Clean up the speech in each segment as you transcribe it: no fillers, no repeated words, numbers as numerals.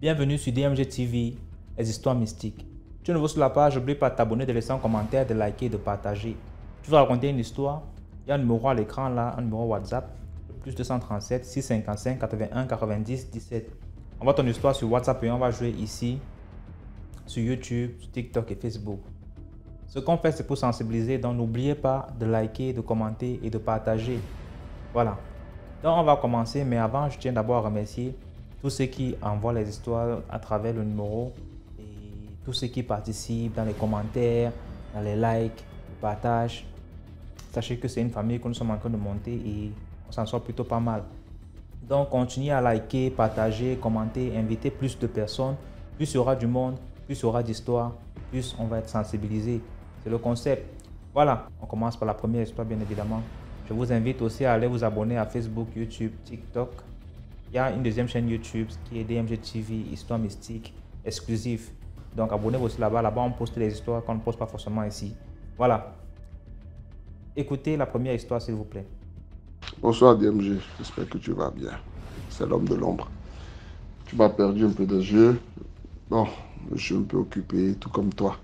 Bienvenue sur DMG TV, les histoires mystiques. Tu es nouveau sur la page, n'oublie pas de t'abonner, de laisser un commentaire, de liker et de partager. Tu veux raconter une histoire? Il y a un numéro à l'écran là, un numéro WhatsApp, le plus 237 655 81 90 17. Envoie ton histoire sur WhatsApp et on va jouer ici, sur YouTube, sur TikTok et Facebook. Ce qu'on fait, c'est pour sensibiliser, donc n'oubliez pas de liker, de commenter et de partager. Voilà. Donc on va commencer, mais avant, je tiens d'abord à remercier tous ceux qui envoient les histoires à travers le numéro et tous ceux qui participent dans les commentaires, dans les likes, le partage. Sachez que c'est une famille que nous sommes en train de monter et on s'en sort plutôt pas mal. Donc continuez à liker, partager, commenter, inviter plus de personnes. Plus il y aura du monde, plus il y aura d'histoires, plus on va être sensibilisé. C'est le concept. Voilà, on commence par la première histoire bien évidemment. Je vous invite aussi à aller vous abonner à Facebook, YouTube, TikTok. Il y a une deuxième chaîne YouTube qui est DMG TV, Histoire Mystique, exclusive. Donc abonnez-vous aussi là-bas. Là-bas, on poste les histoires qu'on ne poste pas forcément ici. Voilà. Écoutez la première histoire, s'il vous plaît. Bonsoir DMG, j'espère que tu vas bien. C'est l'homme de l'ombre. Tu m'as perdu un peu des yeux. Bon, je suis un peu occupé, tout comme toi.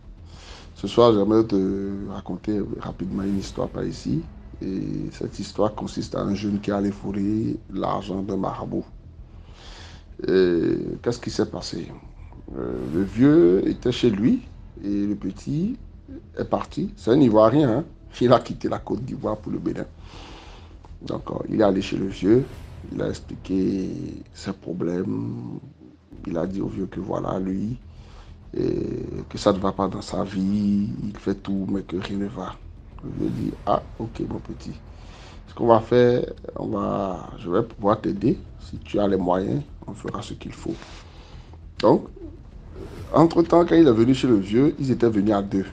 Ce soir, j'aimerais te raconter rapidement une histoire par ici. Et cette histoire consiste à un jeune qui allait fourrer l'argent d'un marabout. Et qu'est-ce qui s'est passé? Le vieux était chez lui et le petit est parti. C'est un Ivoirien, hein? Il a quitté la Côte d'Ivoire pour le Bénin. Donc, il est allé chez le vieux, il a expliqué ses problèmes, il a dit au vieux que voilà, lui, que ça ne va pas dans sa vie, il fait tout, mais que rien ne va. Le vieux dit, ah, ok, mon petit. Ce qu'on va faire, je vais pouvoir t'aider. Si tu as les moyens, on fera ce qu'il faut. Donc, entre-temps, quand il est venu chez le vieux, ils étaient venus à deux.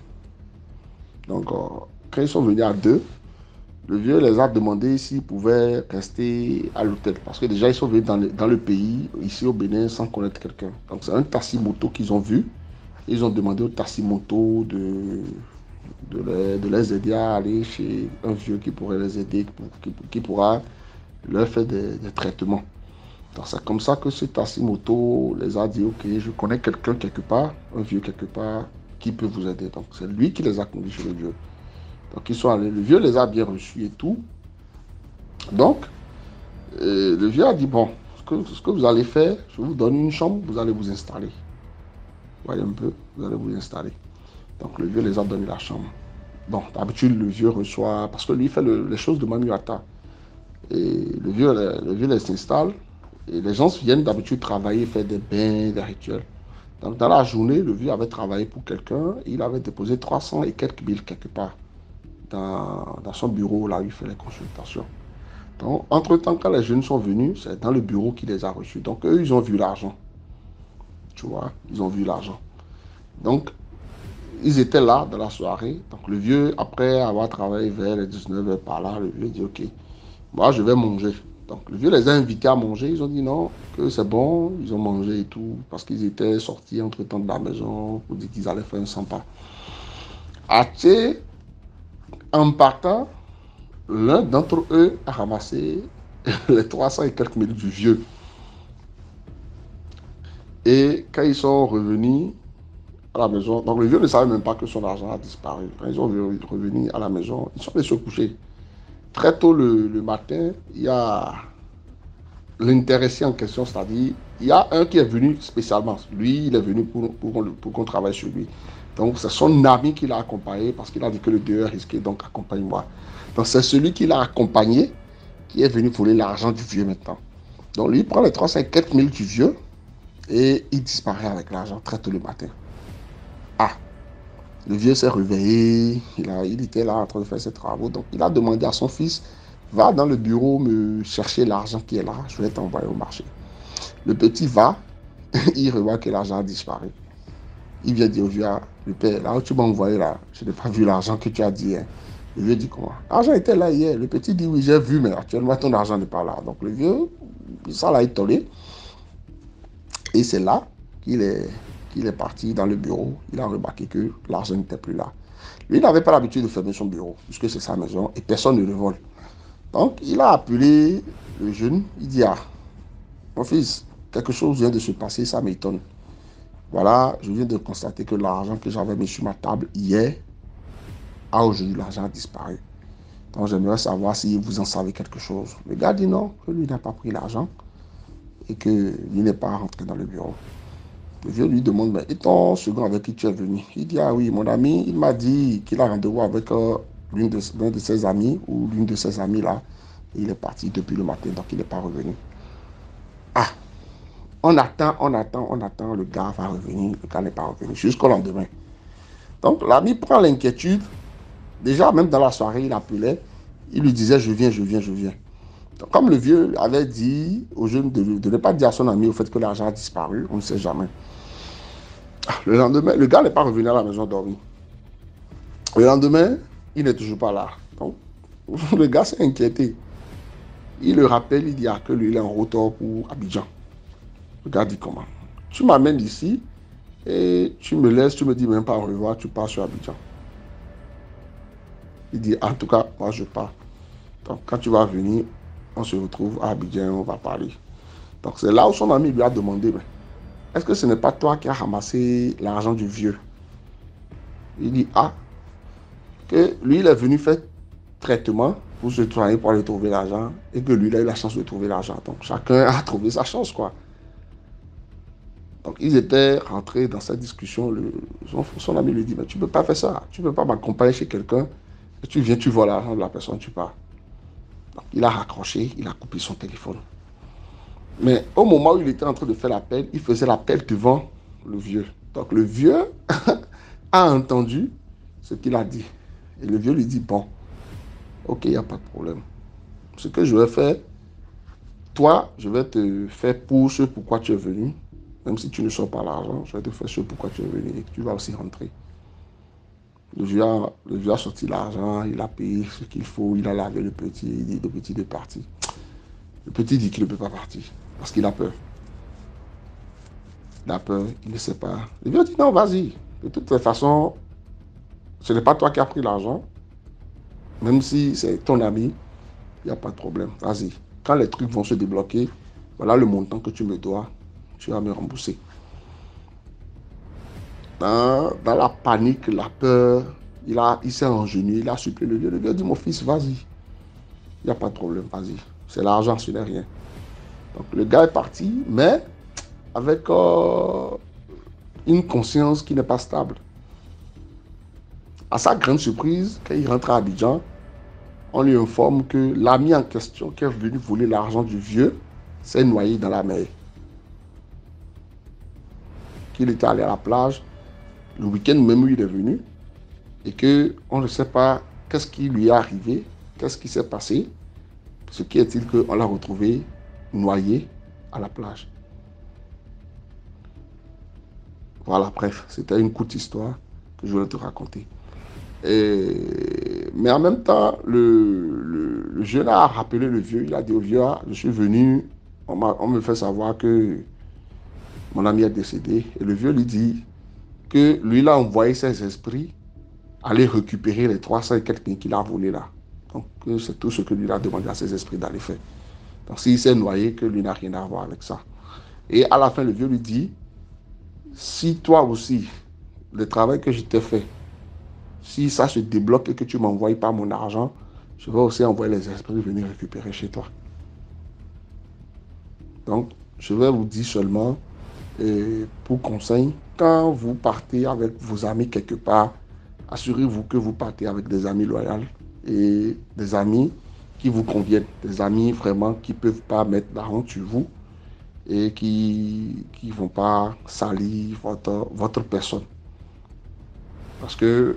Donc, quand ils sont venus à deux, le vieux les a demandé s'ils pouvaient rester à l'hôtel. Parce que déjà, ils sont venus dans le pays, ici au Bénin, sans connaître quelqu'un. Donc, c'est un taxi-moto qu'ils ont vu. Ils ont demandé au taxi-moto de les aider à aller chez un vieux qui pourrait les aider, qui pourra leur faire des traitements. Donc, c'est comme ça que ce taxi-moto les a dit, ok, je connais quelqu'un quelque part, un vieux quelque part, qui peut vous aider. Donc, c'est lui qui les a conduits chez le vieux. Donc, ils sont allés. Le vieux les a bien reçus et tout. Donc, le vieux a dit, bon, ce que vous allez faire, je vous donne une chambre, vous allez vous installer. Vous voyez un peu, vous allez vous installer. Donc, le vieux les a donné la chambre. Bon, d'habitude, le vieux reçoit, parce que lui, il fait les choses de Manuata. Et le vieux les s'installe. Et les gens viennent d'habitude travailler, faire des bains, des rituels. Donc, dans la journée, le vieux avait travaillé pour quelqu'un. Il avait déposé 300 et quelques mille quelque part dans son bureau, là où il fait les consultations. Donc, entre-temps, quand les jeunes sont venus, c'est dans le bureau qu'il les a reçus. Donc, eux, ils ont vu l'argent. Tu vois, ils ont vu l'argent. Donc, ils étaient là dans la soirée. Donc, le vieux, après avoir travaillé vers les 19h par là, le vieux dit, OK, moi, je vais manger. Donc, le vieux les a invités à manger. Ils ont dit non, que c'est bon. Ils ont mangé et tout, parce qu'ils étaient sortis entre-temps de la maison pour dire qu'ils allaient faire un sympa. En partant, l'un d'entre eux a ramassé les 300 et quelques mille du vieux. Et quand ils sont revenus à la maison, donc le vieux ne savait même pas que son argent a disparu. Quand ils sont revenus à la maison, ils sont allés se coucher. Très tôt le matin, il y a l'intéressé en question, c'est-à-dire, il y a un qui est venu spécialement. Lui, il est venu pour qu'on travaille sur lui. Donc, c'est son ami qui l'a accompagné parce qu'il a dit que le dehors risquait, donc accompagne-moi. Donc, c'est celui qui l'a accompagné qui est venu voler l'argent du vieux maintenant. Donc, lui, il prend les 350 000 du vieux et il disparaît avec l'argent très tôt le matin. Ah, le vieux s'est réveillé, il était là en train de faire ses travaux. Donc, il a demandé à son fils, va dans le bureau me chercher l'argent qui est là, je vais t'envoyer au marché. Le petit va, il revoit que l'argent a disparu. Il vient dire au vieux, le père, là où tu m'as envoyé là, je n'ai pas vu l'argent que tu as dit. Hein. Le vieux dit comment? L'argent était là hier. Le petit dit oui, j'ai vu, mais actuellement ton argent n'est pas là. Donc le vieux, il s'en l'a étonné. Et c'est là qu'il est parti dans le bureau. Il a remarqué que l'argent n'était plus là. Lui, il n'avait pas l'habitude de fermer son bureau, puisque c'est sa maison et personne ne le vole. Donc, il a appelé le jeune. Il dit, ah, mon fils, quelque chose vient de se passer, ça m'étonne. Voilà, je viens de constater que l'argent que j'avais mis sur ma table hier, a aujourd'hui, l'argent a disparu. Donc, j'aimerais savoir si vous en savez quelque chose. Le gars dit non, que lui n'a pas pris l'argent et qu'il n'est pas rentré dans le bureau. Le vieux lui demande, mais et ton second avec qui tu es venu? Il dit, ah oui, mon ami, il m'a dit qu'il a rendez-vous avec l'un de ses amis ou l'une de ses amies là. Et il est parti depuis le matin, donc il n'est pas revenu. Ah, on attend, le gars va revenir, le gars n'est pas revenu jusqu'au lendemain. Donc l'ami prend l'inquiétude. Déjà, même dans la soirée, il appelait, il lui disait, je viens. Donc, comme le vieux avait dit aux jeunes de ne pas dire à son ami au fait que l'argent a disparu, on ne sait jamais. Le lendemain, le gars n'est pas revenu à la maison dormir. Le lendemain, il n'est toujours pas là. Donc, le gars s'est inquiété. Il le rappelle, il dit que lui, il est en retour pour Abidjan. Le gars dit comment? Tu m'amènes ici et tu me laisses, tu me dis même pas au revoir, tu pars sur Abidjan. Il dit, en tout cas, moi je pars. Donc, quand tu vas venir, on se retrouve à Abidjan, on va parler. Donc, c'est là où son ami lui a demandé, mais est-ce que ce n'est pas toi qui as ramassé l'argent du vieux? Il dit, ah, que lui, il est venu faire traitement pour se travailler pour aller trouver l'argent et que lui, il a eu la chance de trouver l'argent. Donc, chacun a trouvé sa chance, quoi. Donc, ils étaient rentrés dans cette discussion. Son ami lui dit, mais tu ne peux pas faire ça. Tu ne peux pas m'accompagner chez quelqu'un. Et tu viens, tu vois l'argent de la personne, tu pars. Donc, il a raccroché, il a coupé son téléphone. Mais au moment où il était en train de faire l'appel, il faisait l'appel devant le vieux. Donc, le vieux a entendu ce qu'il a dit. Et le vieux lui dit, bon, ok, il n'y a pas de problème. Ce que je vais faire, toi, je vais te faire pour ce pourquoi tu es venu. Même si tu ne sors pas l'argent, je vais te faire ce pourquoi tu es venu et que tu vas aussi rentrer. Le vieux a sorti l'argent, il a payé ce qu'il faut, il a lavé le petit, il dit, le petit est parti. Le petit dit qu'il ne peut pas partir parce qu'il a peur. Il a peur, il ne sait pas. Le vieux dit, non, vas-y. De toute façon, ce n'est pas toi qui as pris l'argent. Même si c'est ton ami, il n'y a pas de problème. Vas-y. Quand les trucs vont se débloquer, voilà le montant que tu me dois, tu vas me rembourser. Dans la panique, la peur, il s'est engenouillé, il a supplié le vieux. Le vieux dit, mon fils, vas-y. Il n'y a pas de problème, vas-y. C'est l'argent, ce n'est rien. Donc le gars est parti, mais avec une conscience qui n'est pas stable. À sa grande surprise, quand il rentre à Abidjan, on lui informe que l'ami en question qui est venu voler l'argent du vieux s'est noyé dans la mer. Qu'il était allé à la plage le week-end même où il est venu et qu'on ne sait pas qu'est-ce qui lui est arrivé, qu'est-ce qui s'est passé. Ce qui est-il qu'on l'a retrouvé noyé à la plage. Voilà, bref, c'était une courte histoire que je voulais te raconter. Mais en même temps, le jeune a rappelé le vieux. Il a dit au vieux, ah, je suis venu, on me fait savoir que mon ami est décédé. Et le vieux lui dit que lui, il a envoyé ses esprits aller récupérer les 300 et quelques qu'il a volés là. Donc, c'est tout ce que lui a demandé à ses esprits d'aller faire. Donc, s'il s'est noyé, que lui n'a rien à voir avec ça. Et à la fin, le vieux lui dit, si toi aussi, le travail que je t'ai fait, si ça se débloque et que tu ne m'envoies pas mon argent, je vais aussi envoyer les esprits venir récupérer chez toi. Donc, je vais vous dire seulement, pour conseil, quand vous partez avec vos amis quelque part, assurez-vous que vous partez avec des amis loyaux et des amis qui vous conviennent, des amis vraiment qui ne peuvent pas mettre la honte sur vous et qui ne vont pas salir votre personne. Parce que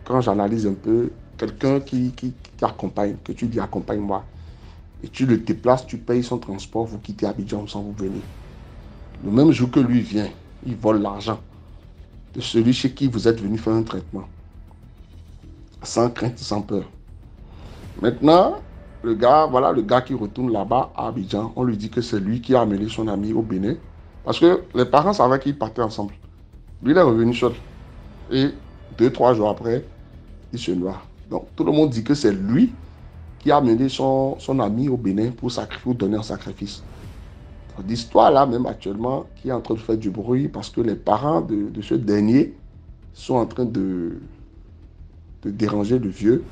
quand j'analyse un peu, quelqu'un qui t'accompagne, que tu dis accompagne-moi, et tu le déplaces, tu payes son transport, vous quittez Abidjan sans vous venir. Le même jour que lui vient, il vole l'argent de celui chez qui vous êtes venu faire un traitement. Sans crainte, sans peur. Maintenant, le gars qui retourne là-bas à Abidjan, on lui dit que c'est lui qui a amené son ami au Bénin. Parce que les parents savaient qu'ils partaient ensemble. Lui, il est revenu seul. Et 2-3 jours après, il se noie. Donc, tout le monde dit que c'est lui qui a amené son ami au Bénin pour donner un sacrifice. d'histoire là, même actuellement, qui est en train de faire du bruit parce que les parents de ce dernier sont en train de déranger le vieux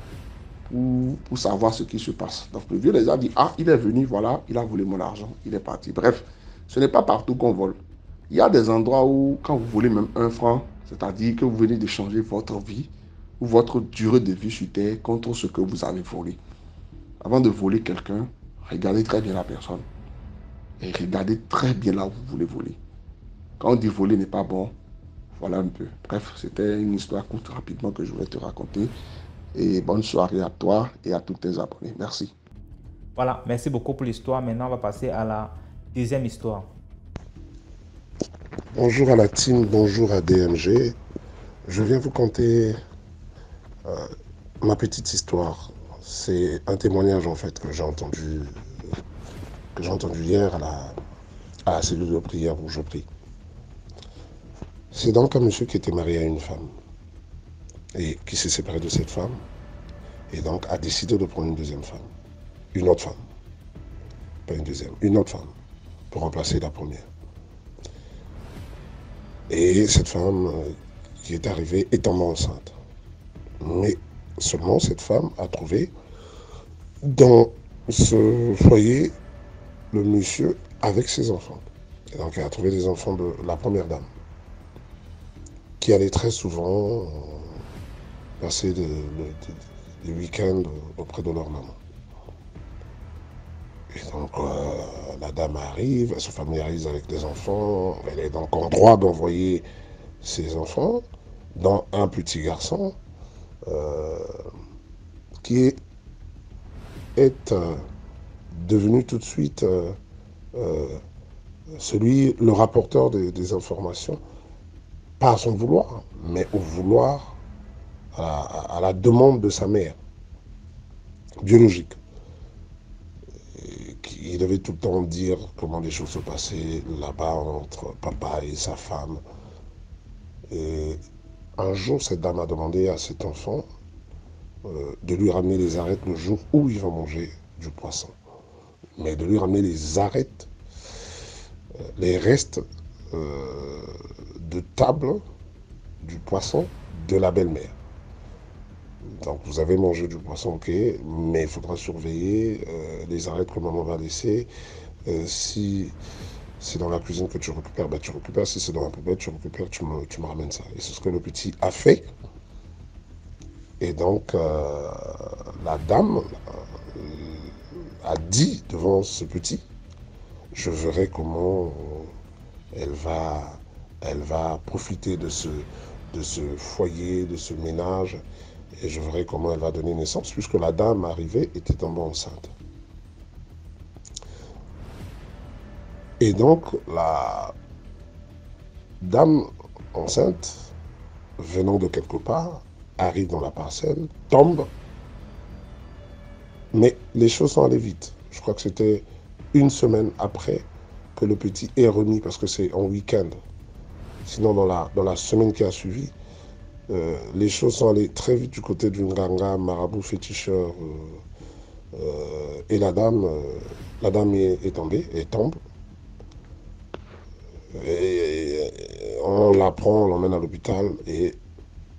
pour savoir ce qui se passe. Donc le vieux les a dit, ah, il est venu, voilà, il a volé mon argent, il est parti. Bref, ce n'est pas partout qu'on vole. Il y a des endroits où, quand vous volez même 1 franc, c'est-à-dire que vous venez d'échanger votre vie ou votre durée de vie sur Terre contre ce que vous avez volé. Avant de voler quelqu'un, regardez très bien la personne et regardez très bien là où vous voulez voler. Quand on dit voler n'est pas bon, voilà un peu. Bref, c'était une histoire courte rapidement que je voulais te raconter. Et bonne soirée à toi et à tous tes abonnés. Merci. Voilà, merci beaucoup pour l'histoire. Maintenant, on va passer à la deuxième histoire. Bonjour à la team, bonjour à DMG. Je viens vous conter ma petite histoire. C'est un témoignage en fait que j'ai entendu hier à la cellule de prière où je prie. C'est donc un monsieur qui était marié à une femme et qui s'est séparé de cette femme et donc a décidé de prendre une deuxième femme, une autre femme, pas une deuxième, une autre femme pour remplacer la première. Et cette femme qui est arrivée est tombée enceinte. Mais seulement cette femme a trouvé dans ce foyer le monsieur avec ses enfants. Et donc elle a trouvé les enfants de la première dame, qui allait très souvent passer des week-ends auprès de leur maman. Et donc la dame arrive, elle se familiarise avec les enfants, elle est donc en droit d'envoyer ses enfants dans un petit garçon qui est devenu tout de suite le rapporteur des informations, pas à son vouloir, mais au vouloir, à la demande de sa mère biologique. Il devait tout le temps dire comment les choses se passaient là-bas entre papa et sa femme. Et un jour, cette dame a demandé à cet enfant de lui ramener les arêtes le jour où il va manger du poisson. Mais de lui ramener les arêtes, les restes de table du poisson de la belle-mère. Donc vous avez mangé du poisson, ok, mais il faudra surveiller les arêtes que maman va laisser. Si c'est dans la cuisine que tu récupères, ben tu récupères. Si c'est dans la poubelle, tu récupères, tu me ramènes ça. Et c'est ce que le petit a fait. Et donc la dame a dit devant ce petit, je verrai comment elle va profiter de ce foyer, de ce ménage, et je verrai comment elle va donner naissance, puisque la dame arrivée était tombée enceinte. Et donc, la dame enceinte, venant de quelque part, arrive dans la parcelle, tombe, mais les choses sont allées vite. Je crois que c'était une semaine après que le petit est remis, parce que c'est en week-end. Sinon, dans la semaine qui a suivi, les choses sont allées très vite du côté du Nganga, marabout féticheur, et la dame est tombée, elle tombe. Et on la prend, on l'emmène à l'hôpital et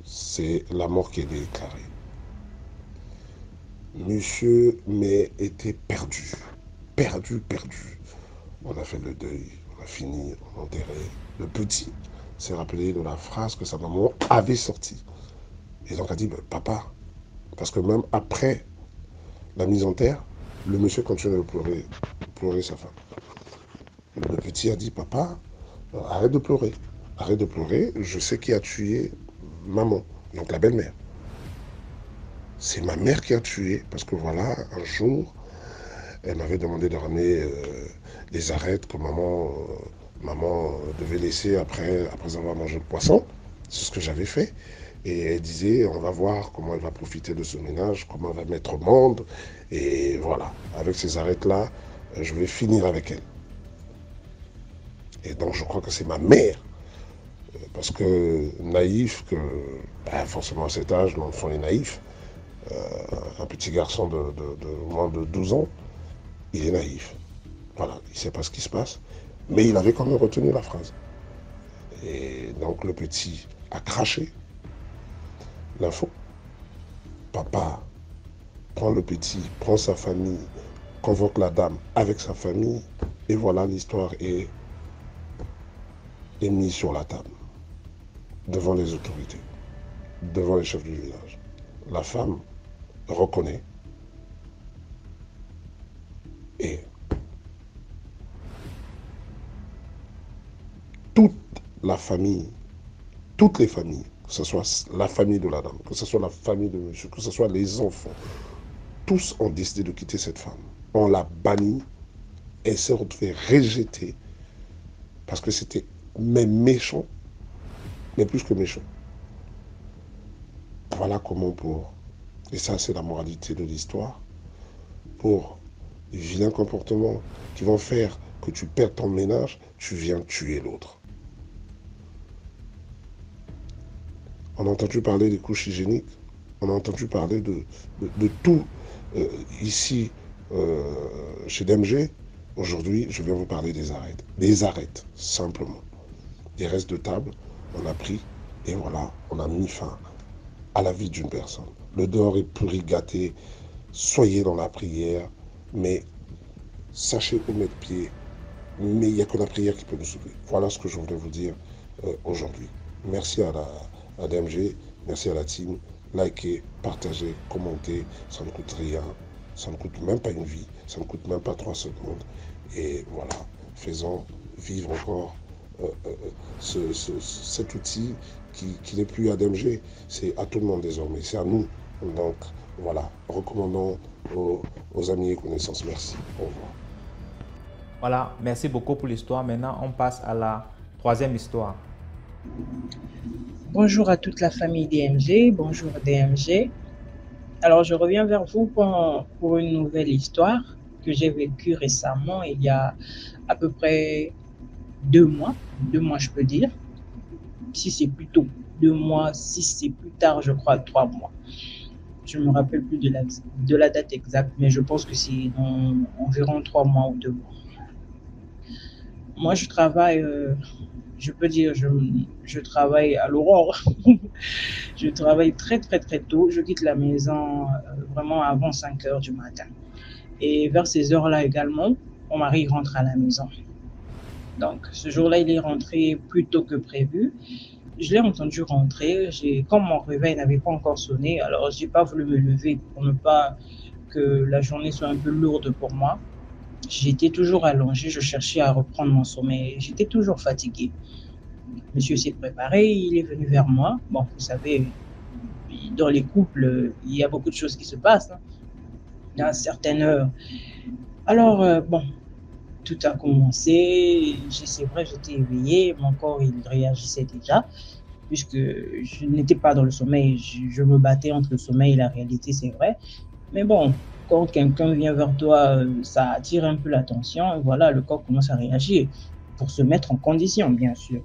c'est la mort qui est déclarée. Monsieur mais était perdu. On a fait le deuil, on a fini, on a enterré. Le petit s'est rappelé de la phrase que sa maman avait sortie. Et donc a dit, papa, parce que même après la mise en terre, le monsieur continuait de pleurer sa femme. Le petit a dit, papa, arrête de pleurer, je sais qui a tué maman, donc la belle-mère. C'est ma mère qui a tué, parce que voilà, un jour, elle m'avait demandé de ramener les arêtes que maman devait laisser après avoir mangé le poisson. C'est ce que j'avais fait. Et elle disait, on va voir comment elle va profiter de ce ménage, comment elle va mettre au monde. Et voilà, avec ces arêtes-là, je vais finir avec elle. Et donc je crois que c'est ma mère, parce que naïf, forcément à cet âge, l'enfant est naïf, un petit garçon de moins de 12 ans, il est naïf. Voilà, il ne sait pas ce qui se passe, mais il avait quand même retenu la phrase. Et donc le petit a craché l'info. Papa prend le petit, prend sa famille, convoque la dame avec sa famille, et voilà, l'histoire est mise sur la table, devant les autorités, devant les chefs du village. La femme reconnaît et toute la famille, toutes les familles, que ce soit la famille de la dame, que ce soit la famille de monsieur, que ce soit les enfants, tous ont décidé de quitter cette femme. On l'a bannie, elle s'est retrouvée rejetée parce que c'était mais méchant, mais plus que méchant. Voilà comment pour, et ça c'est la moralité de l'histoire, pour les vilains comportements qui vont faire que tu perds ton ménage, tu viens tuer l'autre. On a entendu parler des couches hygiéniques, on a entendu parler de tout ici chez DMG. Aujourd'hui, je viens vous parler des arêtes. Des arêtes, simplement. Des restes de table, on a pris et voilà, on a mis fin à la vie d'une personne. Le dehors est pourri, gâté, soyez dans la prière, mais sachez où mettre pied, mais il n'y a que la prière qui peut nous sauver. Voilà ce que je voulais vous dire aujourd'hui. Merci à DMG, merci à la team. Likez, partagez, commentez, ça ne coûte rien, ça ne coûte même pas une vie, ça ne coûte même pas 3 secondes. Et voilà, faisons vivre encore cet outil qui n'est plus à DMG, c'est à tout le monde désormais, c'est à nous. Donc voilà, recommandons aux amis et connaissances. Merci, au revoir. Voilà, merci beaucoup pour l'histoire. Maintenant, on passe à la troisième histoire. Bonjour à toute la famille DMG, bonjour DMG. Alors, je reviens vers vous pour une nouvelle histoire que j'ai vécue récemment, il y a à peu près 2 mois, je peux dire. Si c'est plus tôt 2 mois, si c'est plus tard, je crois 3 mois. Je ne me rappelle plus de la date exacte, mais je pense que c'est environ 3 mois ou 2 mois. Moi, je travaille, je peux dire, je travaille à l'aurore. Je travaille très, très, très tôt. Je quitte la maison vraiment avant 5 heures du matin. Et vers ces heures-là également, mon mari rentre à la maison. Donc, ce jour-là, il est rentré plus tôt que prévu. Je l'ai entendu rentrer. Comme mon réveil n'avait pas encore sonné, alors je n'ai pas voulu me lever pour ne pas que la journée soit un peu lourde pour moi. J'étais toujours allongée, je cherchais à reprendre mon sommeil. J'étais toujours fatiguée. Monsieur s'est préparé, il est venu vers moi. Bon, vous savez, dans les couples, il y a beaucoup de choses qui se passent à certaines heures. Alors, bon, tout a commencé. C'est vrai, j'étais éveillée, mon corps, il réagissait déjà, puisque je n'étais pas dans le sommeil. Je me battais entre le sommeil et la réalité, c'est vrai. Mais bon, quand quelqu'un vient vers toi, ça attire un peu l'attention, et voilà, le corps commence à réagir pour se mettre en condition, bien sûr.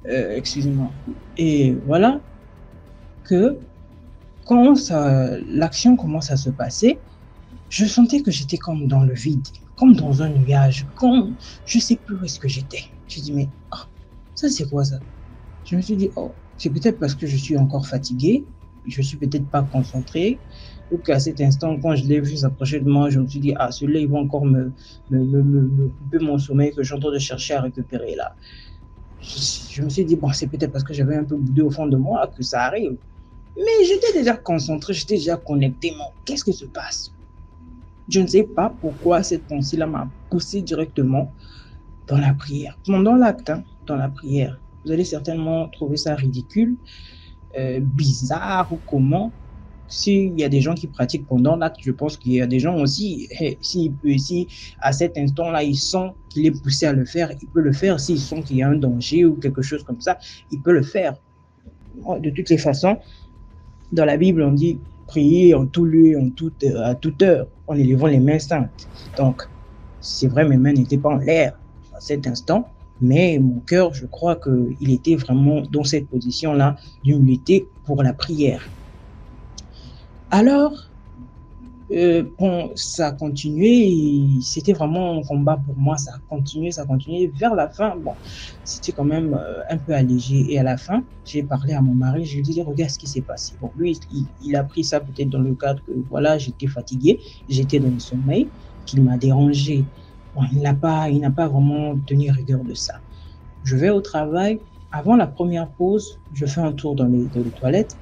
Excusez-moi. Et voilà que quand l'action commence à se passer, je sentais que j'étais comme dans le vide, comme dans un nuage, comme je ne sais plus où est-ce que j'étais. Je me dis, mais ça c'est quoi ça? Je me suis dit, c'est peut-être parce que je suis encore fatiguée, je ne suis peut-être pas concentrée, ou qu'à cet instant, quand je l'ai vu s'approcher de moi, je me suis dit, celui-là, il va encore me couper mon sommeil que je suis en train de chercher à récupérer là. Je me suis dit, bon, c'est peut-être parce que j'avais un peu boudé au fond de moi que ça arrive. Mais j'étais déjà concentré, j'étais déjà connecté. Mais qu'est-ce qui se passe? Je ne sais pas pourquoi cette pensée-là m'a poussé directement dans la prière. Pendant l'acte, dans la prière, vous allez certainement trouver ça ridicule, bizarre ou comment. S'il y a des gens qui pratiquent pendant l'acte, je pense qu'il y a des gens aussi, si à cet instant-là, ils sentent qu'il est poussé à le faire, il peut le faire. S'ils sentent qu'il y a un danger ou quelque chose comme ça, il peut le faire. De toutes les façons, dans la Bible, on dit prier en tout lieu, à toute heure, en élevant les mains saintes. Donc, c'est vrai, mes mains n'étaient pas en l'air à cet instant, mais mon cœur, je crois qu'il était vraiment dans cette position-là d'humilité pour la prière. Alors, Bon, ça a continué, et c'était vraiment un combat pour moi, ça a continué. Vers la fin, bon, c'était quand même un peu allégé. Et à la fin, j'ai parlé à mon mari, je lui ai dit, regarde ce qui s'est passé. Bon, lui, il a pris ça peut-être dans le cadre que, voilà, j'étais fatigué, j'étais dans le sommeil, qu'il m'a dérangé. Bon, il n'a pas vraiment tenu rigueur de ça. Je vais au travail, avant la première pause, je fais un tour dans les toilettes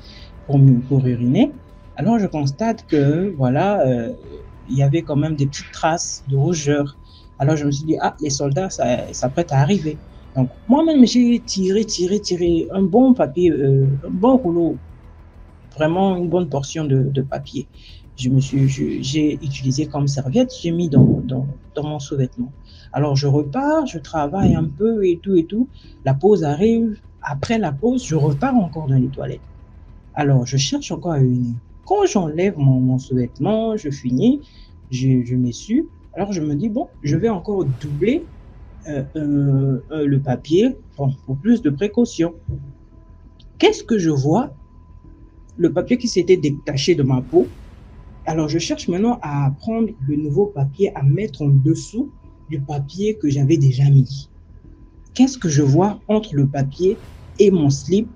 pour uriner. Alors, je constate que, voilà, il y avait quand même des petites traces de rougeur. Alors, je me suis dit, ah, les soldats, ça s'apprête à arriver. Donc, moi-même, j'ai tiré un bon papier, un bon rouleau, vraiment une bonne portion de papier. J'ai utilisé comme serviette, j'ai mis dans mon sous-vêtement. Alors, je repars, je travaille un peu et tout et tout. La pause arrive. Après la pause, je repars encore dans les toilettes. Alors, je cherche encore à uriner. Quand j'enlève mon sous-vêtement, je finis, je m'essuie. Alors, je me dis, bon, je vais encore doubler le papier pour plus de précaution. Qu'est-ce que je vois? Le papier qui s'était détaché de ma peau. Alors, je cherche maintenant à prendre le nouveau papier, à mettre en dessous du papier que j'avais déjà mis. Qu'est-ce que je vois entre le papier et mon slip?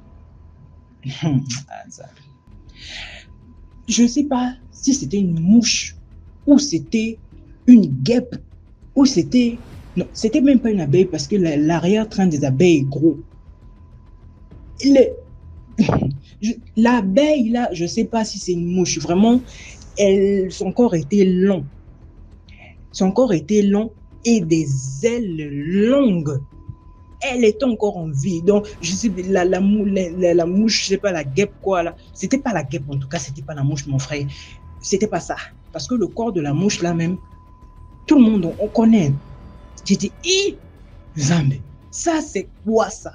Je ne sais pas si c'était une mouche, ou c'était une guêpe, ou c'était... Non, c'était même pas une abeille, parce que l'arrière-train des abeilles est gros. L'abeille, là, je ne sais pas si c'est une mouche. Vraiment, son corps était long. Son corps était long et des ailes longues. Elle était encore en vie. Donc, je sais, la mouche, je sais pas, la guêpe, quoi, là. C'était pas la guêpe, en tout cas, c'était pas la mouche, mon frère. C'était pas ça. Parce que le corps de la mouche, là même, tout le monde, on connaît. J'ai dit, Zambe, ça, c'est quoi ça?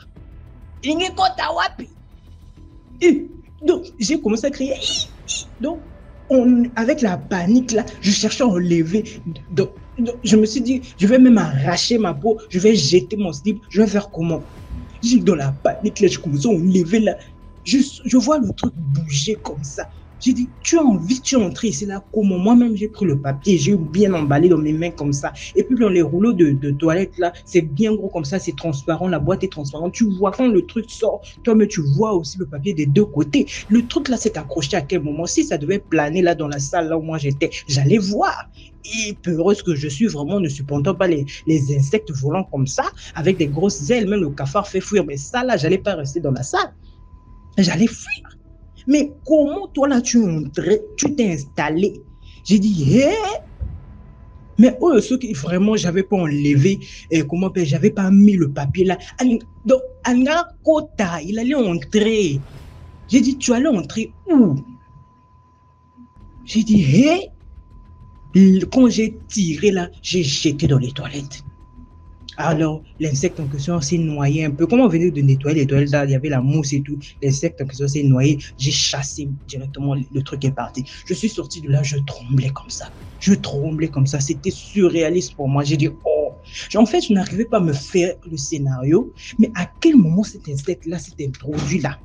Donc, j'ai commencé à crier. Donc, avec la panique, là, je cherchais à enlever. Donc, je me suis dit, je vais même arracher ma peau, je vais jeter mon slip, je vais faire comment? Dans la panique, là, je commence à enlever, là. Je vois le truc bouger comme ça. J'ai dit, tu as envie, tu es entré ici, là, comment? Moi-même, j'ai pris le papier, j'ai bien emballé dans mes mains comme ça. Et puis, dans les rouleaux de toilette, là, c'est bien gros comme ça, c'est transparent, la boîte est transparente. Tu vois, quand le truc sort, toi-même, tu vois aussi le papier des deux côtés. Le truc, là, s'est accroché à quel moment? Si ça devait planer, là, dans la salle, là où moi j'étais, j'allais voir. Et peureuse que je suis, vraiment, ne supportant pas les insectes volants comme ça, avec des grosses ailes, même le cafard fait fuir. Mais ça, là, j'allais pas rester dans la salle. J'allais fuir. Mais comment toi là tu t'es installé? J'ai dit, hé! Mais ceux qui vraiment, j'avais pas enlevé, j'avais pas mis le papier là. Donc, Anga Kota, il allait entrer. J'ai dit, tu allais entrer où? J'ai dit, hé! Quand j'ai tiré là, j'ai jeté dans les toilettes. Alors, l'insecte en question s'est noyé un peu. Comme on venait de nettoyer les toilettes, là, il y avait la mousse et tout. L'insecte en question s'est noyé. J'ai chassé directement, le truc est parti. Je suis sorti de là, je tremblais comme ça. C'était surréaliste pour moi. J'ai dit, oh. En fait, je n'arrivais pas à me faire le scénario. Mais à quel moment cet insecte-là s'est introduit là?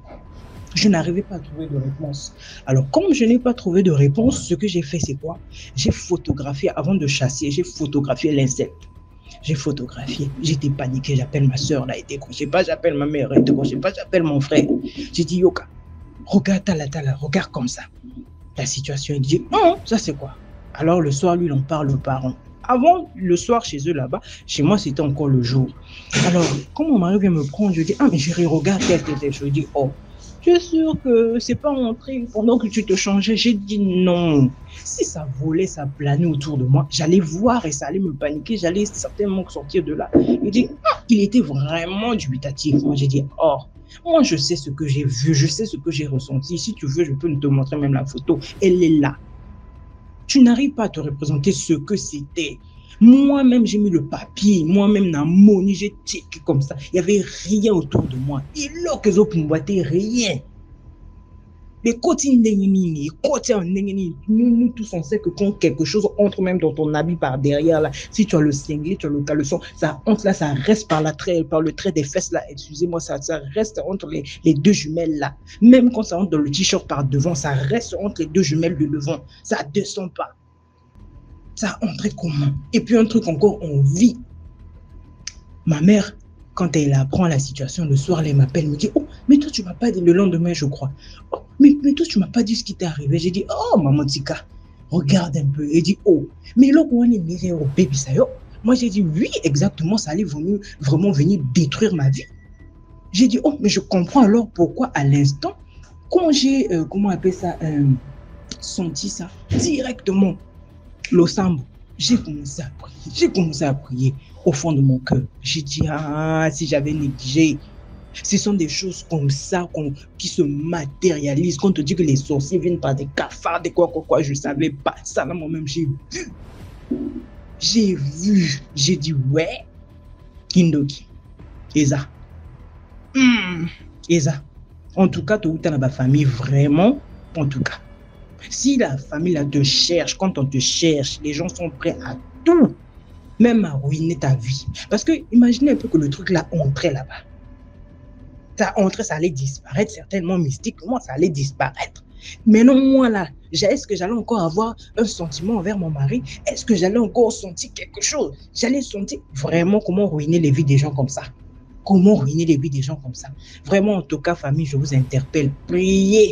Je n'arrivais pas à trouver de réponse. Alors, comme je n'ai pas trouvé de réponse, ce que j'ai fait, c'est quoi? J'ai photographié, avant de chasser, j'ai photographié l'insecte. J'ai photographié, j'étais paniqué, j'appelle ma soeur, là, elle était couchée pas, j'appelle ma mère, elle était couchée pas, j'appelle mon frère. J'ai dit, Yoka, regarde regarde comme ça. La situation, il dit, non, ça c'est quoi? Alors le soir, lui, il en parle aux parents. Avant, le soir, chez eux là-bas, chez moi, c'était encore le jour. Alors, quand mon mari vient me prendre, je dis, ah, mais chérie, regarde telle. Je dis, oh, je suis sûr que c'est pas entré pendant que tu te changeais. J'ai dit non. Si ça volait, ça planait autour de moi, j'allais voir et ça allait me paniquer. J'allais certainement sortir de là. Il dit, ah, il était vraiment dubitatif. Moi, j'ai dit, oh, moi, je sais ce que j'ai vu, je sais ce que j'ai ressenti. Si tu veux, je peux te montrer même la photo. Elle est là. Tu n'arrives pas à te représenter ce que c'était. Moi-même, j'ai mis le papier. Moi-même, dans mon j'ai tiré comme ça. Il n'y avait rien autour de moi. Et là, que les autres me boitaient, rien. Mais nous tous on sait que quand quelque chose entre même dans ton habit par derrière là, si tu as le singlet, tu as le caleçon, ça entre là, ça reste par le trait des fesses là, excusez-moi, ça reste entre les deux jumelles là. Même quand ça entre dans le t-shirt par devant, ça reste entre les deux jumelles de devant, ça descend pas. Ça entrait comment? Et puis un truc encore, on vit. Ma mère, quand elle apprend la situation, le soir, elle m'appelle, me dit, oh, mais toi, tu m'as pas dit le lendemain, je crois. Oh, mais toi, tu m'as pas dit ce qui t'est arrivé. J'ai dit, oh, maman Tika, regarde un peu. Elle dit, oh, mais là, on est mis au baby, ça y est. Moi, j'ai dit, oui, exactement, ça allait vraiment venir détruire ma vie. J'ai dit, oh, mais je comprends alors pourquoi, à l'instant, quand j'ai, comment on appelle ça, senti ça, directement, l'Osambo, j'ai commencé à prier au fond de mon cœur. J'ai dit, ah, si j'avais négligé. Ce sont des choses comme ça qui se matérialisent. Quand on te dit que les sorciers viennent par des cafards, des quoi, je ne savais pas. Ça, là, moi-même, j'ai vu. J'ai dit, ouais, Kindoki, Eza. Eza. En tout cas, tu as dans ma famille, vraiment, en tout cas. Si la famille là, te cherche, quand on te cherche, les gens sont prêts à tout, même à ruiner ta vie. Parce que imaginez un peu que le truc là entrait là-bas. Ça entrait, ça allait disparaître, certainement mystiquement, ça allait disparaître. Mais non, moi là, est-ce que j'allais encore avoir un sentiment envers mon mari? Est-ce que j'allais encore sentir quelque chose? J'allais sentir vraiment comment ruiner les vies des gens comme ça. Comment ruiner les vies des gens comme ça. Vraiment, en tout cas, famille, je vous interpelle, priez.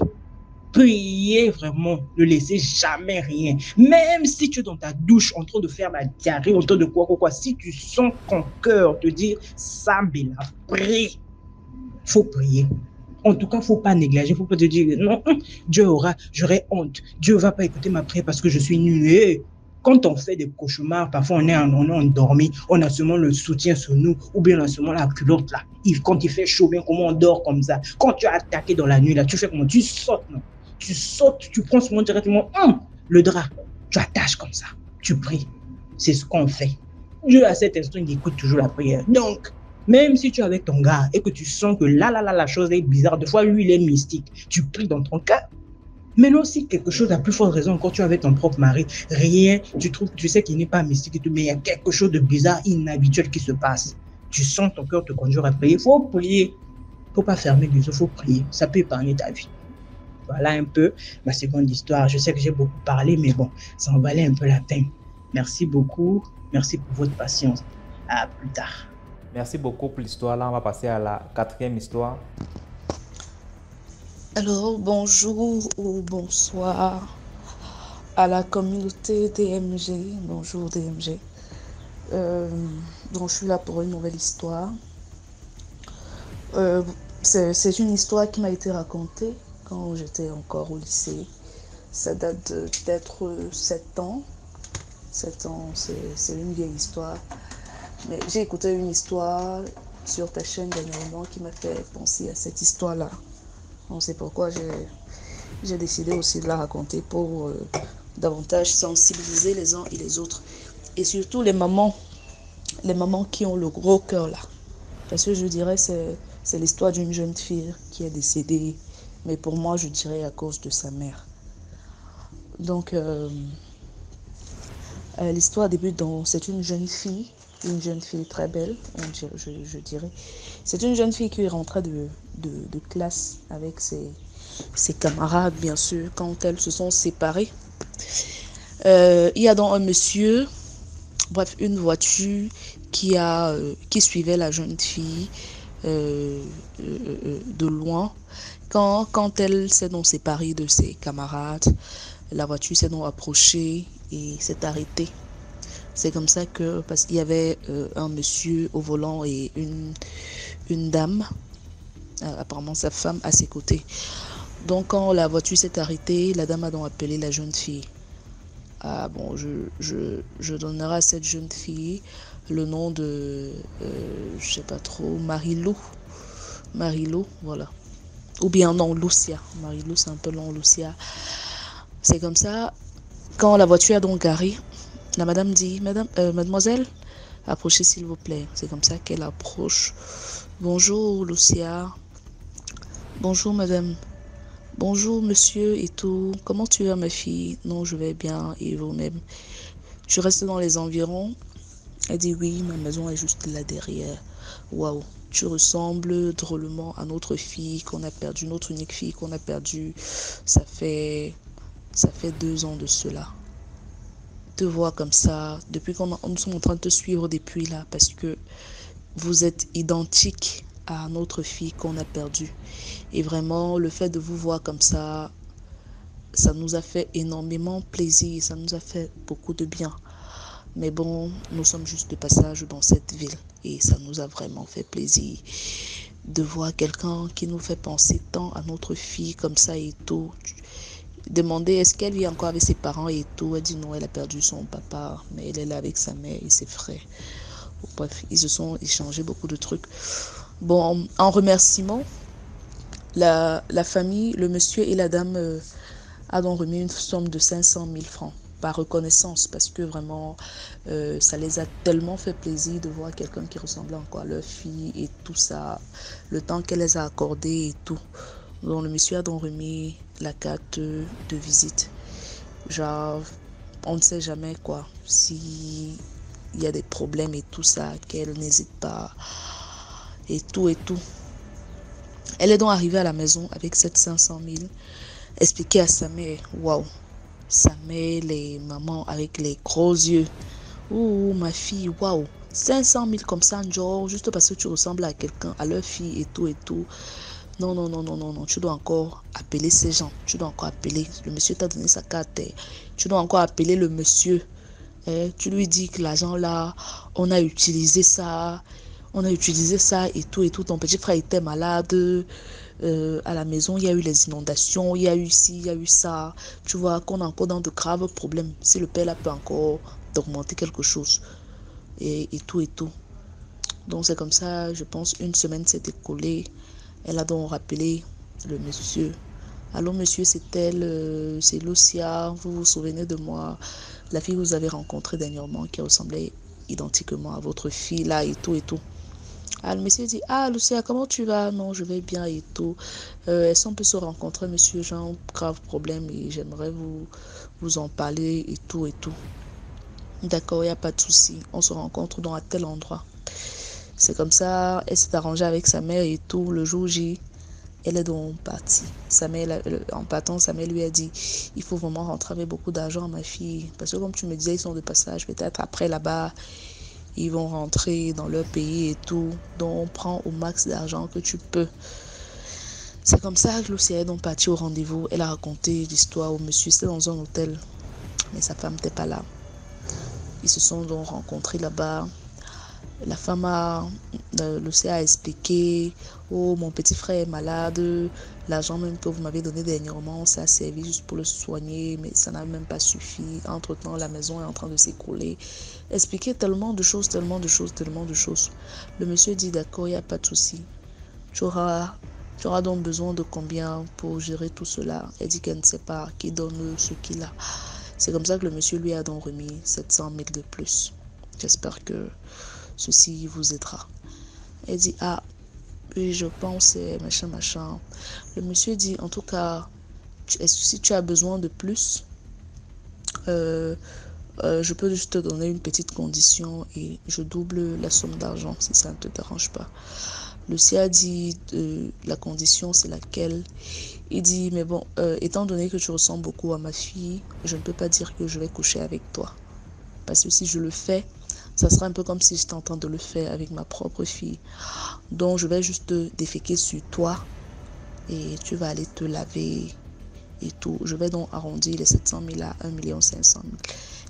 Priez vraiment, ne laissez jamais rien. Même si tu es dans ta douche en train de faire la diarrhée, en train de quoi, si tu sens ton cœur te dire, Sambela, prie. Il faut prier. En tout cas, il ne faut pas négliger. Il ne faut pas te dire, non, j'aurai honte. Dieu ne va pas écouter ma prière parce que je suis nul. Quand on fait des cauchemars, parfois on est endormi, on a seulement le soutien sur nous, ou bien on a seulement la culotte là. Quand il fait chaud, bien comment on dort comme ça. Quand tu as attaqué dans la nuit là, tu fais comment? Tu sautes, non? Tu sautes, tu prends seulement directement le drap, tu attaches comme ça, tu pries. C'est ce qu'on fait. Dieu à cet instant, il écoute toujours la prière. Donc, même si tu es avec ton gars et que tu sens que là, la chose est bizarre, des fois, lui, il est mystique, tu pries dans ton cœur. Maintenant, si quelque chose à plus forte raison, quand tu es avec ton propre mari, rien, tu sais qu'il n'est pas mystique et tout, mais il y a quelque chose de bizarre, inhabituel qui se passe. Tu sens ton cœur te conduire à prier. Il faut prier. Il ne faut pas fermer les yeux, il faut prier. Ça peut épargner ta vie. Voilà un peu ma seconde histoire. Je sais que j'ai beaucoup parlé, mais bon, ça en valait un peu la peine. Merci beaucoup. Merci pour votre patience. À plus tard. Merci beaucoup pour l'histoire. Là, on va passer à la 4e histoire. Alors, bonjour ou bonsoir à la communauté DMG. Bonjour DMG. Donc, je suis là pour une nouvelle histoire. C'est une histoire qui m'a été racontée quand j'étais encore au lycée. Ça date peut-être 7 ans. 7 ans, c'est une vieille histoire. Mais j'ai écouté une histoire sur ta chaîne dernièrement qui m'a fait penser à cette histoire-là. Donc c'est pourquoi j'ai décidé aussi de la raconter pour davantage sensibiliser les uns et les autres. Et surtout les mamans qui ont le gros cœur là. Parce que je dirais c'est l'histoire d'une jeune fille qui est décédée. Mais pour moi, je dirais à cause de sa mère. Donc, l'histoire débute c'est une jeune fille très belle, je dirais. C'est une jeune fille qui est rentrée de classe avec ses camarades, bien sûr, quand elles se sont séparées. Il y a donc un monsieur, bref, une voiture qui suivait la jeune fille de loin. Quand elle s'est donc séparée de ses camarades, la voiture s'est donc approchée et s'est arrêtée. C'est comme ça que, parce qu'il y avait un monsieur au volant et une dame, apparemment sa femme, à ses côtés. Donc quand la voiture s'est arrêtée, la dame a donc appelé la jeune fille. Ah bon, je donnerai à cette jeune fille le nom de, je sais pas trop, Marilou, voilà. Ou bien non, Lucia. Marilou, c'est un peu long, Lucia. C'est comme ça, quand la voiture a donc garé, la madame dit, mademoiselle, approchez s'il vous plaît. C'est comme ça qu'elle approche. Bonjour Lucia. Bonjour madame. Bonjour monsieur et tout, comment tu vas ma fille? Non, je vais bien et vous-même? Je reste dans les environs. Elle dit oui, ma maison est juste là derrière. Waouh, tu ressembles drôlement à notre fille qu'on a perdue, notre unique fille qu'on a perdue. Ça fait, ça fait 2 ans de cela. Te voir comme ça, depuis qu'on nous sommes en train de te suivre depuis là, parce que vous êtes identique à notre fille qu'on a perdue. Et vraiment, le fait de vous voir comme ça nous a fait énormément plaisir, ça nous a fait beaucoup de bien. Mais bon, nous sommes juste de passage dans cette ville et ça nous a vraiment fait plaisir de voir quelqu'un qui nous fait penser tant à notre fille comme ça et tout. Demander est-ce qu'elle vit encore avec ses parents et tout. Elle dit non, elle a perdu son papa, mais elle est là avec sa mère et ses frères. Bref, ils se sont échangés beaucoup de trucs. Bon, en remerciement, la famille, le monsieur et la dame a donc remis une somme de 500 000 francs par reconnaissance parce que vraiment ça les a tellement fait plaisir de voir quelqu'un qui ressemblait encore à leur fille et tout ça, le temps qu'elle les a accordé et tout. Donc le monsieur a donc remis la carte de visite. Genre, on ne sait jamais quoi, si il y a des problèmes et tout ça, qu'elle n'hésite pas et tout et tout. Elle est donc arrivée à la maison avec cette 500 000, expliquée à sa mère. Waouh, sa mère, les mamans avec les gros yeux. Oh, ma fille, waouh, 500 000 comme ça, genre, juste parce que tu ressembles à quelqu'un, à leur fille et tout et tout. Non, non, non, non, non, non, tu dois encore appeler ces gens. Tu dois encore appeler. Le monsieur t'a donné sa carte. Tu dois encore appeler le monsieur. Tu lui dis que l'argent là, on a utilisé ça. On a utilisé ça et tout et tout. Ton petit frère était malade. À la maison, il y a eu les inondations. Il y a eu ci, il y a eu ça. Tu vois qu'on est encore dans de graves problèmes. Si le père là peut encore augmenter quelque chose. Et tout et tout. Donc c'est comme ça, je pense, une semaine s'est écoulée. Elle a donc rappelé le monsieur. Allô monsieur, c'est elle, c'est Lucia, vous vous souvenez de moi, la fille que vous avez rencontrée dernièrement qui ressemblait identiquement à votre fille là et tout et tout. Ah, le monsieur dit, ah Lucia, comment tu vas? Non, je vais bien et tout. Est-ce qu'on peut se rencontrer monsieur, j'ai un grave problème et j'aimerais vous en parler et tout et tout. D'accord, il n'y a pas de souci, on se rencontre dans un tel endroit. C'est comme ça, elle s'est arrangée avec sa mère et tout. Le jour J, elle est donc partie. Sa mère, en partant, sa mère lui a dit, il faut vraiment rentrer avec beaucoup d'argent, ma fille. Parce que comme tu me disais, ils sont de passage. Peut-être après là-bas, ils vont rentrer dans leur pays et tout. Donc, prends au max d'argent que tu peux. C'est comme ça que Lucia est donc partie au rendez-vous. Elle a raconté l'histoire au monsieur. C'était dans un hôtel. Mais sa femme n'était pas là. Ils se sont donc rencontrés là-bas. La femme Lucia a expliqué, oh mon petit frère est malade, l'argent même que vous m'avez donné dernièrement, ça a servi juste pour le soigner, mais ça n'a même pas suffi. Entre-temps, la maison est en train de s'écrouler. Expliquer tellement de choses, tellement de choses, tellement de choses. Le monsieur dit d'accord, il n'y a pas de souci. Tu auras donc besoin de combien pour gérer tout cela? Elle dit qu'elle ne sait pas, qui donne ce qu'il a. C'est comme ça que le monsieur lui a donc remis 700 000 de plus. J'espère que ceci vous aidera. Elle dit, ah, oui, je pense, machin. Le monsieur dit, en tout cas, si tu as besoin de plus, je peux juste te donner une petite condition et je double la somme d'argent si ça ne te dérange pas. Lucia a dit, la condition c'est laquelle? Il dit, mais bon, étant donné que tu ressembles beaucoup à ma fille, je ne peux pas dire que je vais coucher avec toi. Parce que si je le fais, ça sera un peu comme si j'étais en train de le faire avec ma propre fille. Donc, je vais juste déféquer sur toi et tu vas aller te laver et tout. Je vais donc arrondir les 700 000 à 1 500 000.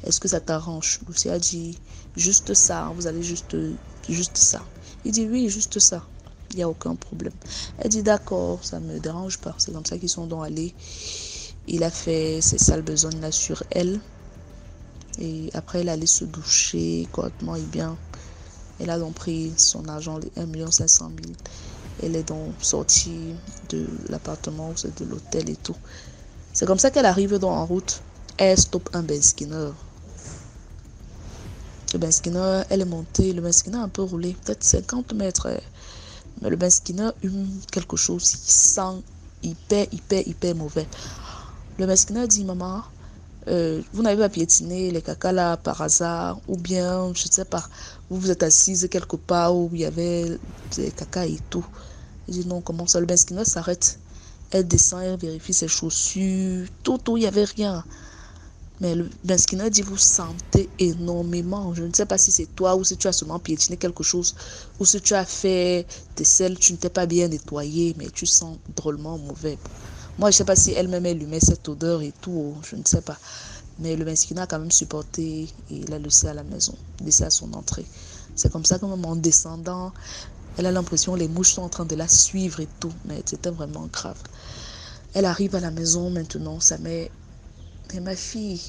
Est-ce que ça t'arrange? Lucia a dit, juste ça, vous allez juste ça. Il dit, oui, juste ça. Il n'y a aucun problème. Elle dit, d'accord, ça ne me dérange pas. C'est comme ça qu'ils sont donc allés. Il a fait ses sales besognes là sur elle. Et après, elle allait se doucher correctement et bien. Elle a donc pris son argent, les 1 500 000. Elle est donc sortie de l'appartement, de l'hôtel et tout. C'est comme ça qu'elle arrive donc en route. Elle stoppe un Ben Skinner. Le Ben Skinner, elle est montée. Le Ben Skinner a un peu roulé, peut-être 50 mètres. Mais le Ben Skinner hume quelque chose. Il sent hyper mauvais. Le mesquina dit, maman, vous n'avez pas piétiné les cacas là par hasard, ou bien, je ne sais pas, vous vous êtes assise quelque part où il y avait des cacas et tout. Il dit non, comment ça? Le mesquina s'arrête. Elle descend, elle vérifie ses chaussures, tout, il n'y avait rien. Mais le mesquina dit, vous sentez énormément. Je ne sais pas si c'est toi ou si tu as seulement piétiné quelque chose, ou si tu as fait tes selles, tu ne t'es pas bien nettoyé, mais tu sens drôlement mauvais. Moi, je ne sais pas si elle-même allumait cette odeur et tout, je ne sais pas. Mais le mesquina a quand même supporté et il a laissé à la maison, laissé à son entrée. C'est comme ça que même en descendant, elle a l'impression que les mouches sont en train de la suivre et tout. Mais c'était vraiment grave. Elle arrive à la maison maintenant, sa mère... Mais ma fille,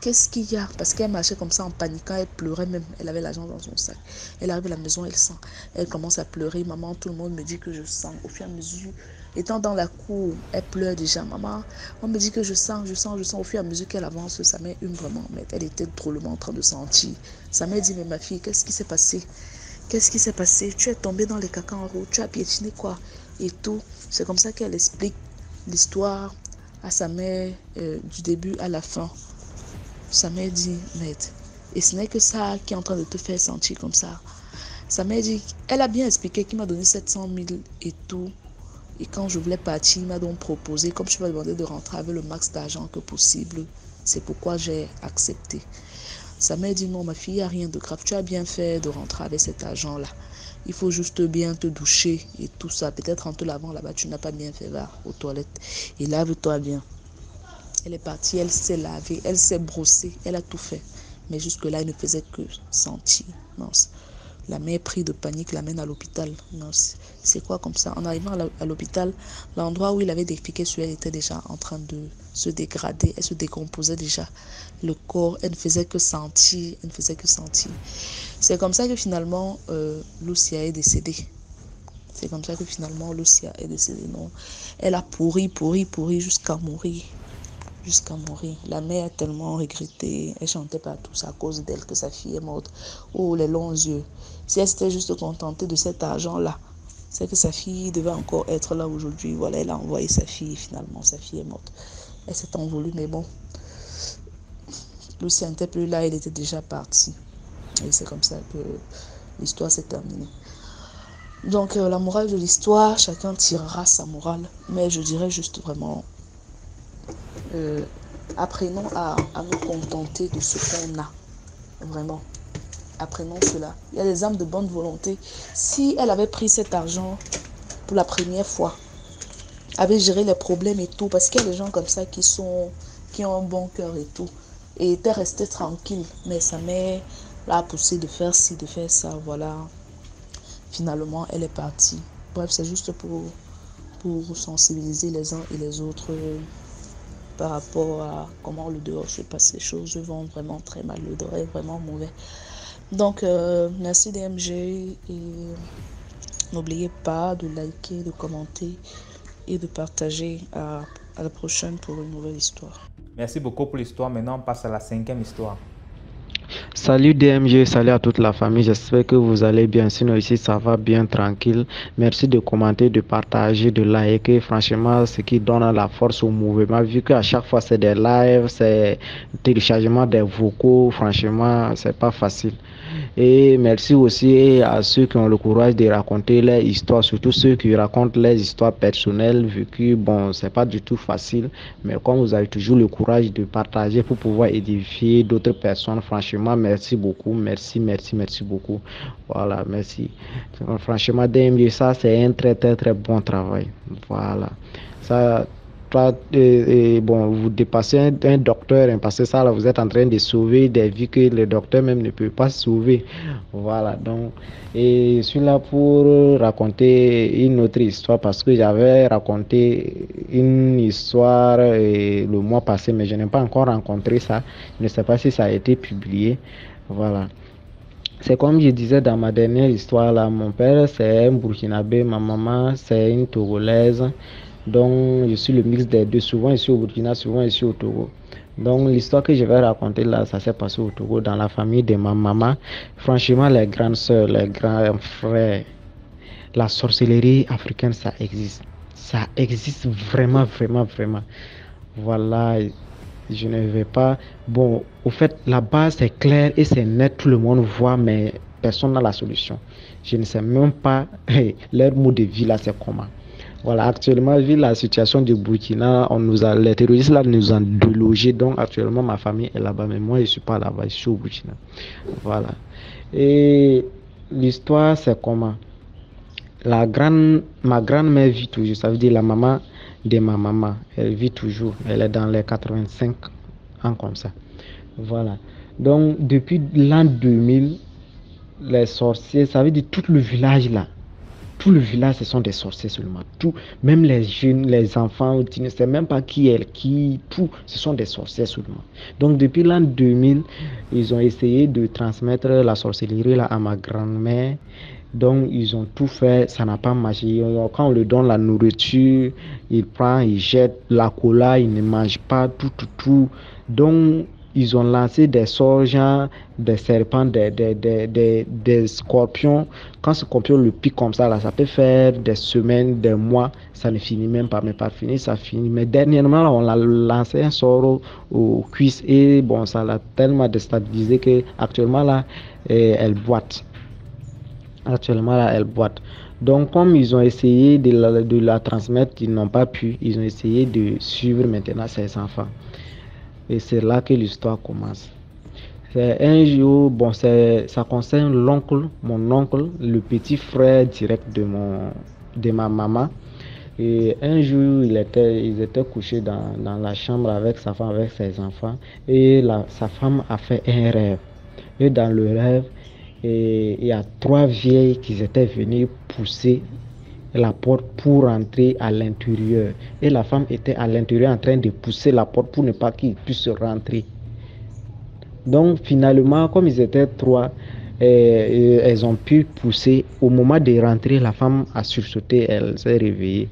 qu'est-ce qu'il y a? Parce qu'elle marchait comme ça en paniquant, elle pleurait même, elle avait l'argent dans son sac. Elle arrive à la maison, elle sent, elle commence à pleurer. Maman, tout le monde me dit que je sens. Au fur et à mesure, étant dans la cour, elle pleure déjà. Maman, on me dit que je sens. Au fur et à mesure qu'elle avance, sa mère hume vraiment. Mais elle était drôlement en train de sentir. Sa mère dit, mais ma fille, qu'est-ce qui s'est passé? Qu'est-ce qui s'est passé? Tu es tombée dans les cacas en route, tu as piétiné quoi? Et tout. C'est comme ça qu'elle explique l'histoire à sa mère du début à la fin. Sa mère dit, mais et ce n'est que ça qui est en train de te faire sentir comme ça. Sa mère dit, elle a bien expliqué qu'il m'a donné 700 000 et tout. Et quand je voulais partir, il m'a donc proposé, comme je m'ai demandé de rentrer avec le max d'argent que possible. C'est pourquoi j'ai accepté. Sa mère dit, non ma fille, il n'y a rien de grave. Tu as bien fait de rentrer avec cet argent-là. Il faut juste bien te doucher et tout ça. Peut-être en te lavant là-bas, tu n'as pas bien fait, va aux toilettes. Et lave-toi bien. Elle est partie, elle s'est lavée, elle s'est brossée, elle a tout fait. Mais jusque-là, elle ne faisait que sentir. Non, la mère prise de panique l'amène à l'hôpital. Non, c'est quoi comme ça? En arrivant à l'hôpital, l'endroit où il avait dépiqué sur elle était déjà en train de se dégrader. Elle se décomposait déjà. Le corps, elle ne faisait que sentir. C'est comme ça que finalement, Lucia est décédée. C'est comme ça que finalement, Lucia est décédée. Non, elle a pourri jusqu'à mourir. La mère a tellement regretté. Elle chantait partout. C'est à cause d'elle que sa fille est morte. Oh, les longs yeux. Si elle s'était juste contentée de cet argent-là, c'est que sa fille devait encore être là aujourd'hui. Voilà, elle a envoyé sa fille. Finalement, sa fille est morte. Elle s'est envolée, mais bon. Lucia n'était plus là. Elle était déjà partie. Et c'est comme ça que l'histoire s'est terminée. Donc, la morale de l'histoire, chacun tirera sa morale. Mais je dirais juste vraiment... apprenons à nous contenter de ce qu'on a. Vraiment. Apprenons cela. Il y a des âmes de bonne volonté. Si elle avait pris cet argent pour la première fois, avait géré les problèmes et tout, parce qu'il y a des gens comme ça qui ont un bon cœur et tout, et était resté tranquille. Mais sa mère l'a poussé de faire ci, de faire ça. Voilà. Finalement, elle est partie. Bref, c'est juste pour sensibiliser les uns et les autres par rapport à comment le dehors se passe. Les choses vont vraiment très mal, le dehors est vraiment mauvais. Donc, merci DMG et n'oubliez pas de liker, de commenter et de partager à la prochaine pour une nouvelle histoire. Merci beaucoup pour l'histoire. Maintenant, on passe à la 5e histoire. Salut DMG, salut à toute la famille, j'espère que vous allez bien, sinon ici ça va bien tranquille. Merci de commenter, de partager, de liker, franchement ce qui donne la force au mouvement, vu qu'à chaque fois c'est des lives, c'est téléchargement des vocaux, franchement c'est pas facile. Et merci aussi à ceux qui ont le courage de raconter leurs histoires, surtout ceux qui racontent leurs histoires personnelles, vu que bon, c'est pas du tout facile, mais comme vous avez toujours le courage de partager pour pouvoir édifier d'autres personnes, franchement, merci beaucoup, merci beaucoup. Voilà, merci. Franchement, DMG, ça c'est un très bon travail. Voilà. Ça. Bon, vous dépassez un docteur, parce que ça là, vous êtes en train de sauver des vies que le docteur même ne peut pas sauver. Voilà, donc, et je suis là pour raconter une autre histoire, parce que j'avais raconté une histoire le mois passé, mais je n'ai pas encore rencontré ça. Je ne sais pas si ça a été publié. Voilà. C'est comme je disais dans ma dernière histoire là, mon père c'est un Burkinabé, ma maman c'est une Togolaise. Donc, je suis le mix des deux. Souvent, je suis au Burkina, souvent, je suis au Togo. Donc, l'histoire que je vais raconter là, ça s'est passé au Togo, dans la famille de ma maman. Franchement, les grandes sœurs, les grands frères, la sorcellerie africaine, ça existe. Ça existe vraiment, vraiment, vraiment. Voilà, je ne vais pas. Bon, au fait, la base c'est clair et c'est net, tout le monde voit, mais personne n'a la solution. Je ne sais même pas leur mot de vie là, c'est comment. Voilà, actuellement, vu la situation du Burkina, les terroristes là nous ont délogés. Donc, actuellement, ma famille est là-bas, mais moi, je ne suis pas là-bas, je suis au Burkina. Voilà. Et l'histoire, c'est comment? Ma grand-mère vit toujours, ça veut dire la maman de ma maman, elle vit toujours, elle est dans les 85 ans comme ça. Voilà. Donc, depuis l'an 2000, les sorciers, ça veut dire tout le village là, tout le village, ce sont des sorciers seulement. Tout, même les jeunes, les enfants, tu ne sais même pas qui est qui, tout, ce sont des sorciers seulement. Donc, depuis l'an 2000, ils ont essayé de transmettre la sorcellerie là à ma grand-mère. Donc, ils ont tout fait, ça n'a pas marché. Quand on lui donne la nourriture, il prend, il jette la cola, il ne mange pas, tout. Donc, ils ont lancé des sorts, genre des serpents, des scorpions. Quand ce scorpion le pique comme ça, là, ça peut faire des semaines, des mois, ça ne finit même pas. Mais par finir, ça finit. Mais dernièrement, là, on a lancé un sort aux cuisses et bon, ça l'a tellement déstabilisé qu'actuellement, là, elle boite. Actuellement, là, elle boite. Donc, comme ils ont essayé de la transmettre, ils n'ont pas pu. Ils ont essayé de suivre maintenant ces enfants. Et c'est là que l'histoire commence. C'est un jour, bon, ça concerne mon oncle, le petit frère direct de ma maman. Et un jour, ils étaient couchés dans la chambre avec sa femme, avec ses enfants. Et sa femme a fait un rêve. Et dans le rêve, il y a 3 vieilles qui étaient venues pousser la porte pour entrer à l'intérieur. Et la femme était à l'intérieur en train de pousser la porte pour ne pas qu'ils puissent rentrer. Donc finalement, comme ils étaient 3, elles ont pu pousser. Au moment de rentrer, la femme a sursauté, elle s'est réveillée.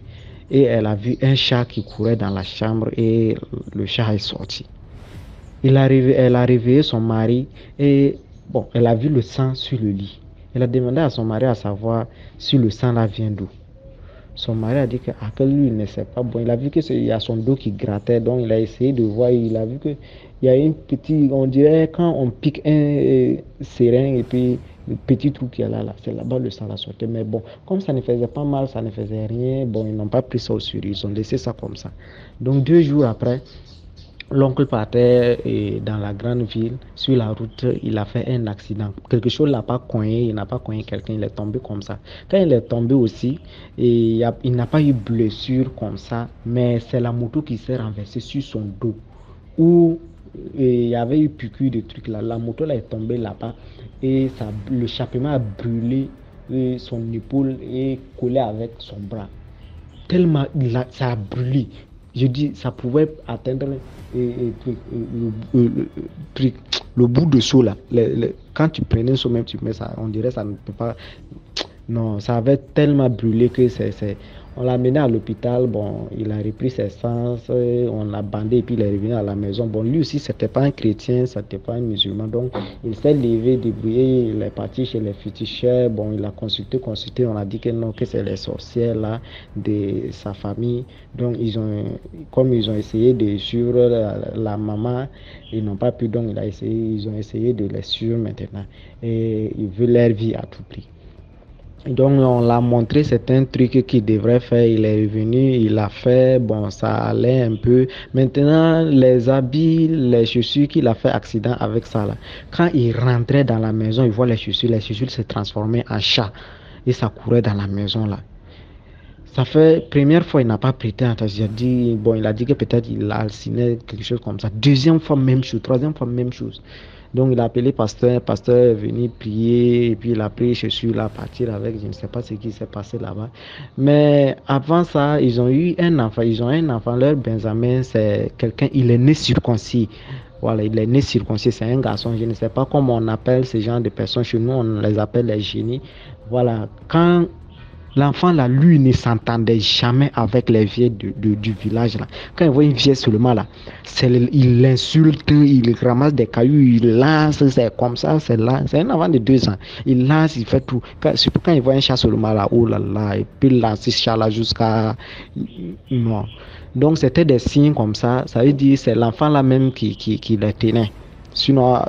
Et elle a vu un chat qui courait dans la chambre et le chat est sorti. Elle a réveillé son mari et bon, elle a vu le sang sur le lit. Elle a demandé à son mari à savoir si le sang là vient d'où. Son mari a dit que lui ne sait pas. Bon, il a vu qu'il y a son dos qui grattait, donc il a essayé de voir. Il a vu qu'il y a une petite, on dirait quand on pique un seringue et puis le petit trou qui est là, c'est là-bas le sang l'a sorti. Mais bon, comme ça ne faisait pas mal, ça ne faisait rien, bon, ils n'ont pas pris ça au sérieux, ils ont laissé ça comme ça. Donc 2 jours après, l'oncle partait dans la grande ville. Sur la route, il a fait un accident. Quelque chose l'a pas cogné, il n'a pas cogné quelqu'un, il est tombé comme ça. Quand il est tombé aussi, il n'a pas eu blessure comme ça, mais c'est la moto qui s'est renversée sur son dos. Où il y avait eu piqûre de trucs là. La moto là est tombée là-bas et le chapeau a brûlé son épaule et collé avec son bras. Tellement ça a brûlé. Je dis, ça pouvait atteindre le bout de seau là. Quand tu prenais un seau, même tu mets ça, on dirait ça ne peut pas. Non, ça avait tellement brûlé que on l'a mené à l'hôpital. Bon, il a repris ses sens, on l'a bandé et puis il est revenu à la maison. Bon, lui aussi, c'était pas un chrétien, c'était pas un musulman. Donc, il s'est levé, débrouillé, il est parti chez les féticheurs. Bon, il a consulté. On a dit que non, que c'est les sorcières là de sa famille. Donc, comme ils ont essayé de suivre la maman, ils n'ont pas pu. Donc, ils ont essayé de les suivre maintenant. Et ils veulent leur vie à tout prix. Donc on l'a montré, c'est un truc qu'il devrait faire, il est revenu, il l'a fait, bon ça allait un peu. Maintenant les habits, les chaussures qu'il a fait accident avec ça là. Quand il rentrait dans la maison, il voit les chaussures se transformaient en chat et ça courait dans la maison là. Ça fait, première fois il n'a pas prêté attention, il a dit que peut-être il a halluciné quelque chose comme ça. Deuxième fois même chose, troisième fois même chose. Donc il a appelé pasteur est venu prier et puis il a pris chaussures là, partir avec, je ne sais pas ce qui s'est passé là-bas. Mais avant ça, ils ont un enfant, leur Benjamin, c'est quelqu'un, il est né circoncis. Voilà, il est né circoncis, c'est un garçon, je ne sais pas comment on appelle ce genre de personnes, chez nous on les appelle les génies. Voilà, quand l'enfant là, lui, ne s'entendait jamais avec les vieilles du village là. Quand il voit une vieille seulement là, il l'insulte, il ramasse des cailloux, il lance, c'est comme ça, c'est là. C'est un enfant de 2 ans. Il lance, il fait tout. Surtout quand il voit un chat seulement là, oh là là, il peut lancer ce chat là jusqu'à... Non. Donc c'était des signes comme ça veut dire c'est l'enfant là même qui les tenait. Sinon,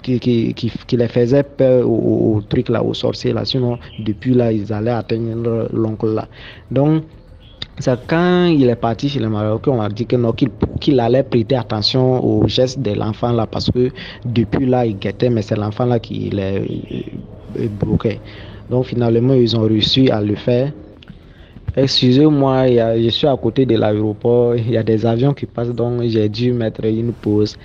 qui les faisait peur au truc là, aux sorciers là. Sinon, depuis là, ils allaient atteindre l'oncle là. Donc, c'est quand il est parti chez les Marocains, on a dit que non, qu'il allait prêter attention aux gestes de l'enfant là, parce que depuis là, il guettait, mais c'est l'enfant là qui les bloquait. Donc, finalement, ils ont réussi à le faire. Excusez-moi, je suis à côté de l'aéroport, il y a des avions qui passent, donc j'ai dû mettre une pause.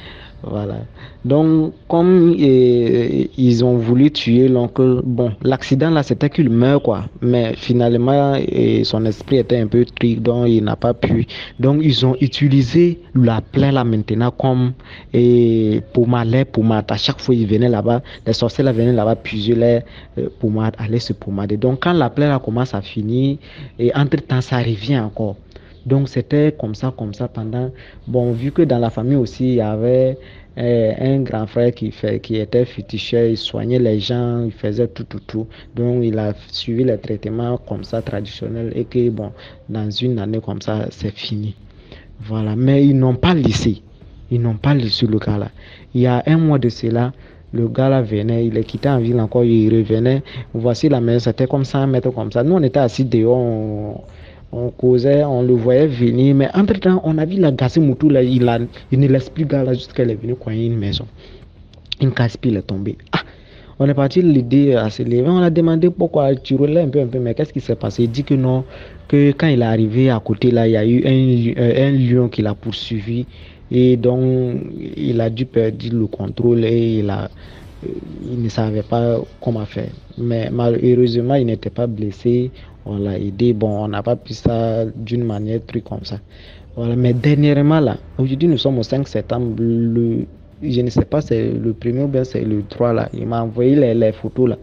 Voilà. Donc, comme ils ont voulu tuer l'oncle, bon, l'accident là, c'était qu'il meurt, quoi. Mais finalement, son esprit était un peu triste, donc il n'a pas pu. Donc, ils ont utilisé la plaie là maintenant comme pommade. À chaque fois, ils venaient là-bas, les sorciers là venaient là-bas puiser les pommades, aller se pommader. Donc, quand la plaie là commence à finir, et entre-temps, ça revient encore. Donc c'était comme ça pendant... Bon, vu que dans la famille aussi, il y avait un grand frère qui était féticheur, il soignait les gens, il faisait tout. Donc il a suivi les traitements comme ça traditionnels et que bon, dans une année comme ça, c'est fini. Voilà, mais ils n'ont pas laissé le gars là. Il y a un mois de cela, le gars là venait, il est quitté en ville encore, il revenait. Voici la maison, c'était comme 100 mètres comme ça. Nous, on était assis dehors, on causait, on le voyait venir, mais entre-temps, on a vu la gasse moutou là, il ne laisse plus gars là jusqu'à qu'elle est venue coigner une maison. Une casse-pile est tombée. On est parti l'aider à se lever, on a demandé pourquoi tu relais un peu, mais qu'est-ce qui s'est passé? Il dit que non, que quand il est arrivé à côté là, il y a eu un lion qui l'a poursuivi et donc il a dû perdre le contrôle et il ne savait pas comment faire. Mais malheureusement, il n'était pas blessé. On l'a aidé. Bon, on n'a pas pu ça d'une manière truc comme ça. Voilà. Mais dernièrement, là, aujourd'hui, nous sommes au 5 septembre. Je ne sais pas, c'est le premier ou bien c'est le 3 là. Il m'a envoyé les photos là.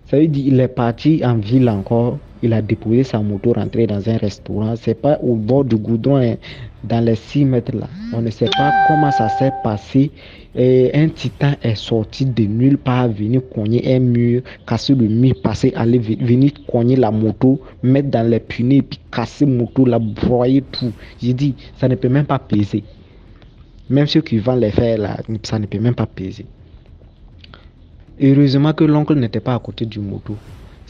Ça veut dire qu'il est parti en ville encore. Il a déposé sa moto, rentré dans un restaurant. C'est pas au bord du goudron, hein, dans les 6 mètres là. On ne sait pas comment ça s'est passé. Et un titan est sorti de nulle part, venir cogner un mur, casser le mur, passer, aller venir cogner la moto, mettre dans les punais, puis casser la moto, la broyer tout. J'ai dit, ça ne peut même pas peser. Même ceux qui vendent les fers là, ça ne peut même pas peser. Heureusement que l'oncle n'était pas à côté du moto.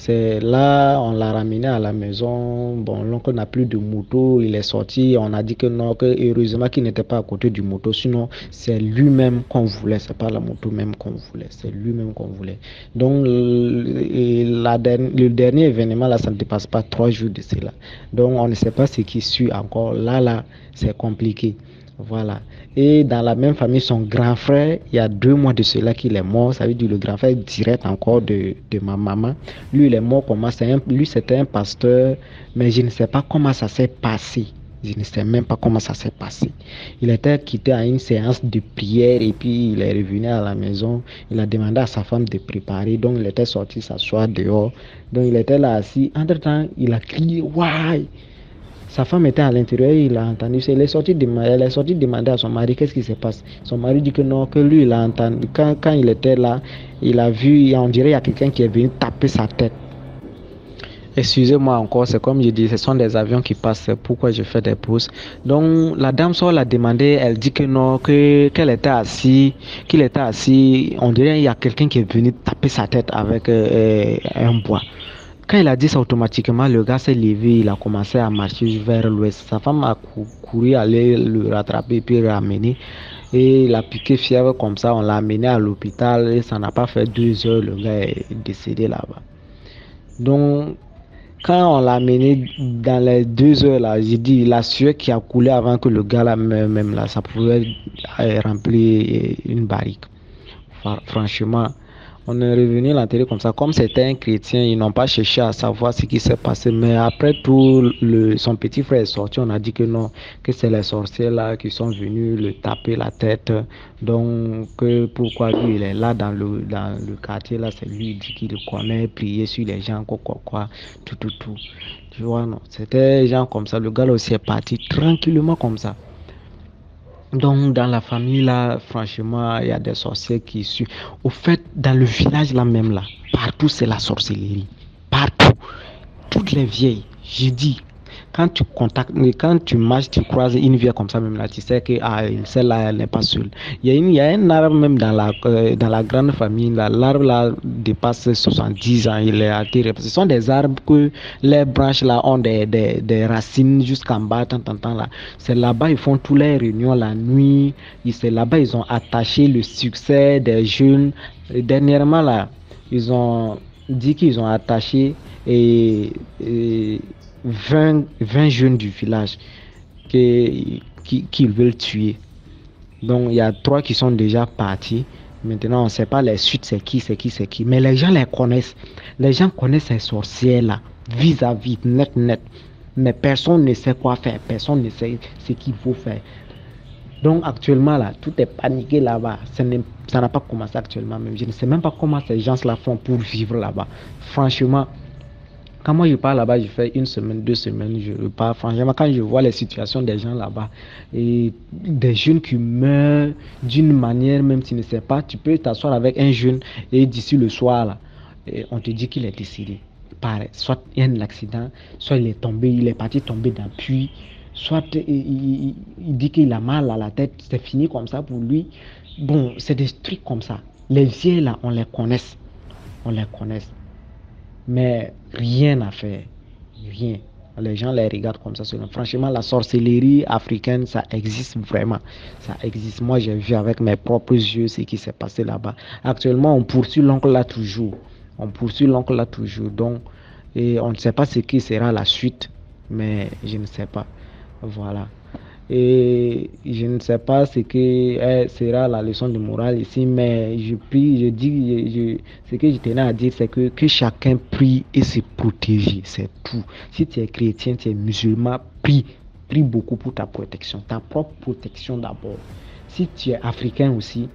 C'est là, on l'a ramené à la maison. Bon, l'oncle n'a plus de moto, il est sorti. On a dit que non, que heureusement qu'il n'était pas à côté du moto. Sinon, c'est lui-même qu'on voulait. C'est pas la moto même qu'on voulait. C'est lui-même qu'on voulait. Donc, le dernier événement, là, ça ne dépasse pas 3 jours de cela. Donc, on ne sait pas ce qui suit encore. Là, c'est compliqué. Voilà. Et dans la même famille, son grand frère, il y a 2 mois de cela qu'il est mort. Ça veut dire le grand frère direct encore de ma maman. Lui, il est mort comment? Lui, c'était un pasteur, mais je ne sais pas comment ça s'est passé. Je ne sais même pas comment ça s'est passé. Il était quitté à une séance de prière et puis il est revenu à la maison. Il a demandé à sa femme de préparer. Donc, il était sorti s'asseoir dehors. Donc, il était là assis. Entre-temps, il a crié « Waouh !» Sa femme était à l'intérieur, il a entendu. Elle est sortie demander à son mari qu'est-ce qui se passe. Son mari dit que non, que lui, il a entendu. Quand il était là, il a vu, on dirait qu'il y a quelqu'un qui est venu taper sa tête. Excusez-moi encore, c'est comme je dis, ce sont des avions qui passent, c'est pourquoi je fais des pauses. Donc, la dame sort l'a demandé, elle dit que non, qu'il était assis, on dirait qu'il y a quelqu'un qui est venu taper sa tête avec un bois. Quand il a dit ça, automatiquement, le gars s'est levé, il a commencé à marcher vers l'ouest. Sa femme a couru aller le rattraper et puis le ramener. Et il a piqué fièvre comme ça, on l'a amené à l'hôpital et ça n'a pas fait 2 heures, le gars est décédé là-bas. Donc, quand on l'a amené dans les 2 heures là, j'ai dit, la sueur qui a coulé avant que le gars là meure, même là, ça pouvait remplir une barrique. Franchement, On est revenu l'enterrer comme ça. Comme c'était un chrétien, ils n'ont pas cherché à savoir ce qui s'est passé. Mais après tout, son petit frère est sorti. On a dit que non, que c'est les sorciers là qui sont venus le taper la tête. Donc, pourquoi lui, il est là dans le quartier là, c'est lui, il dit qu'il le connaît, prier sur les gens, quoi, tout. Tu vois, non. C'était des gens comme ça. Le gars là aussi est parti tranquillement comme ça. Donc, dans la famille, là, franchement, il y a des sorciers qui suivent. Au fait, dans le village, là même, là, partout, c'est la sorcellerie. Partout. Toutes les vieilles, j'ai dit, quand tu marches, tu croises une vieille comme ça, même là, tu sais que celle-là, elle n'est pas seule. Il y a un arbre même dans la grande famille, là, l'arbre là dépasse 70 ans, il est attiré. Ce sont des arbres que les branches là ont des racines jusqu'en bas, tant là. C'est là-bas, ils font toutes les réunions la nuit. C'est là-bas, ils ont attaché le succès des jeunes. Et dernièrement, là, ils ont dit qu'ils ont attaché et 20 jeunes du village qu'ils veulent tuer. Donc il y a 3 qui sont déjà partis. Maintenant on ne sait pas les suites, c'est qui. Mais les gens les connaissent. Les gens connaissent ces sorcières là, vis-à-vis, net. Mais personne ne sait quoi faire. Personne ne sait ce qu'il faut faire. Donc actuellement là, tout est paniqué là-bas. Ça n'a pas commencé actuellement même. Je ne sais même pas comment ces gens là font pour vivre là-bas. Franchement, quand moi je pars là-bas, je fais 1 semaine, 2 semaines, je repars. Franchement, quand je vois les situations des gens là-bas, et des jeunes qui meurent d'une manière, même si tu ne sais pas, tu peux t'asseoir avec un jeune et d'ici le soir, là, et on te dit qu'il est décédé. Pareil, soit il y a un accident, soit il est parti tomber dans le puits, soit il dit qu'il a mal à la tête, c'est fini comme ça pour lui. Bon, c'est des trucs comme ça. Les vieilles là, on les connaît. Mais rien à faire. Rien. Les gens les regardent comme ça. Franchement, la sorcellerie africaine, ça existe vraiment. Ça existe. Moi, j'ai vu avec mes propres yeux ce qui s'est passé là-bas. Actuellement, on poursuit l'oncle là toujours. Donc, et on ne sait pas ce qui sera la suite. Mais je ne sais pas. Voilà. Et je ne sais pas ce que sera la leçon de morale ici, mais je dis, ce que je tenais à dire, c'est que chacun prie et se protège, c'est tout. Si tu es chrétien, tu es musulman, prie beaucoup pour ta protection, ta propre protection d'abord. Si tu es africain aussi,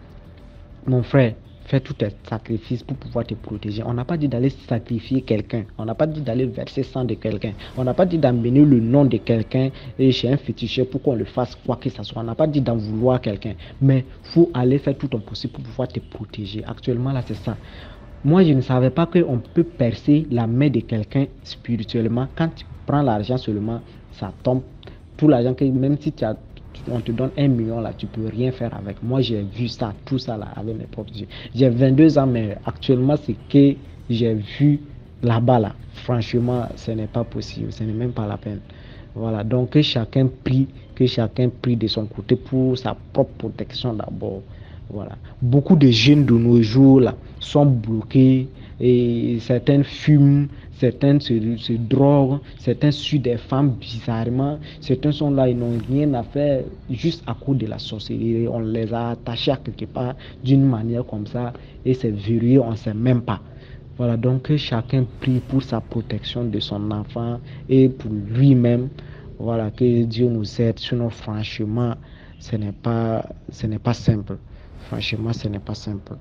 mon frère, fais tous tes sacrifices pour pouvoir te protéger. On n'a pas dit d'aller sacrifier quelqu'un. On n'a pas dit d'aller verser sang de quelqu'un. On n'a pas dit d'emmener le nom de quelqu'un chez un féticheur pour qu'on le fasse quoi que ce soit. On n'a pas dit d'en vouloir quelqu'un. Mais il faut aller faire tout ton possible pour pouvoir te protéger. Actuellement, là, c'est ça. Moi, je ne savais pas qu'on peut percer la main de quelqu'un spirituellement. Quand tu prends l'argent seulement, ça tombe. Tout l'argent, même si on te donne 1 million là, tu peux rien faire avec. Moi, j'ai vu ça, tout ça là, avec mes propres yeux. J'ai 22 ans, mais actuellement, ce que j'ai vu là-bas là, franchement, ce n'est pas possible, ce n'est même pas la peine. Voilà, donc que chacun prie de son côté pour sa propre protection d'abord. Voilà. Beaucoup de jeunes de nos jours là sont bloqués et certains fument, certains se droguent, certains suivent des femmes bizarrement, certains sont là, ils n'ont rien à faire juste à cause de la sorcellerie. On les a attachés à quelque part d'une manière comme ça et c'est verrouillé, on ne sait même pas. Voilà, donc que chacun prie pour sa protection de son enfant et pour lui-même. Voilà, que Dieu nous aide, sinon franchement, ce n'est pas simple. Franchement, ce n'est pas simple.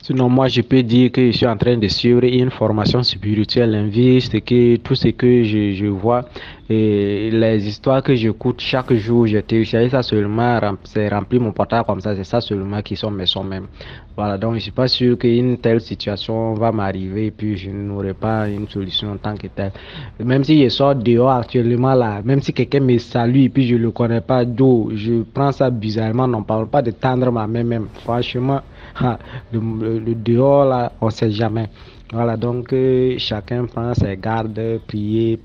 Sinon, moi, je peux dire que je suis en train de suivre une formation spirituelle en vie, c'est que tout ce que je vois et les histoires que j'écoute chaque jour, je télécharge ça seulement, c'est rempli mon portable comme ça, c'est ça seulement qui sont mes sons même. Voilà, donc je suis pas sûr qu'une telle situation va m'arriver et puis je n'aurai pas une solution en tant que telle. Même si je sors dehors actuellement là, même si quelqu'un me salue et puis je le connais pas, je prends ça bizarrement, on ne parle pas de tendre ma main même, franchement. Le dehors là, on sait jamais. Voilà, donc chacun prend ses gardes, prier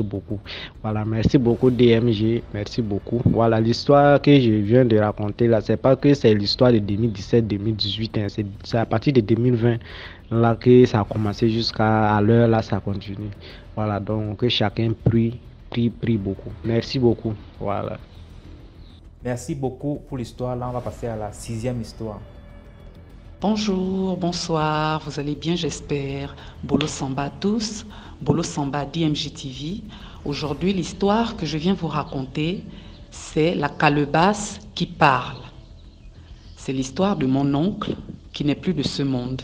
beaucoup. Voilà, merci beaucoup DMG, merci beaucoup. Voilà, l'histoire que je viens de raconter là, c'est pas que c'est l'histoire de 2017-2018, hein, c'est à partir de 2020 là que ça a commencé jusqu'à l'heure là, ça continue. Voilà, donc chacun prie beaucoup. Merci beaucoup. Voilà. Merci beaucoup pour l'histoire. Là, on va passer à la 6e histoire. Bonjour, bonsoir, vous allez bien j'espère. Bolo Samba à tous, Bolo Samba DMG TV. Aujourd'hui, l'histoire que je viens vous raconter, c'est la calebasse qui parle. C'est l'histoire de mon oncle qui n'est plus de ce monde.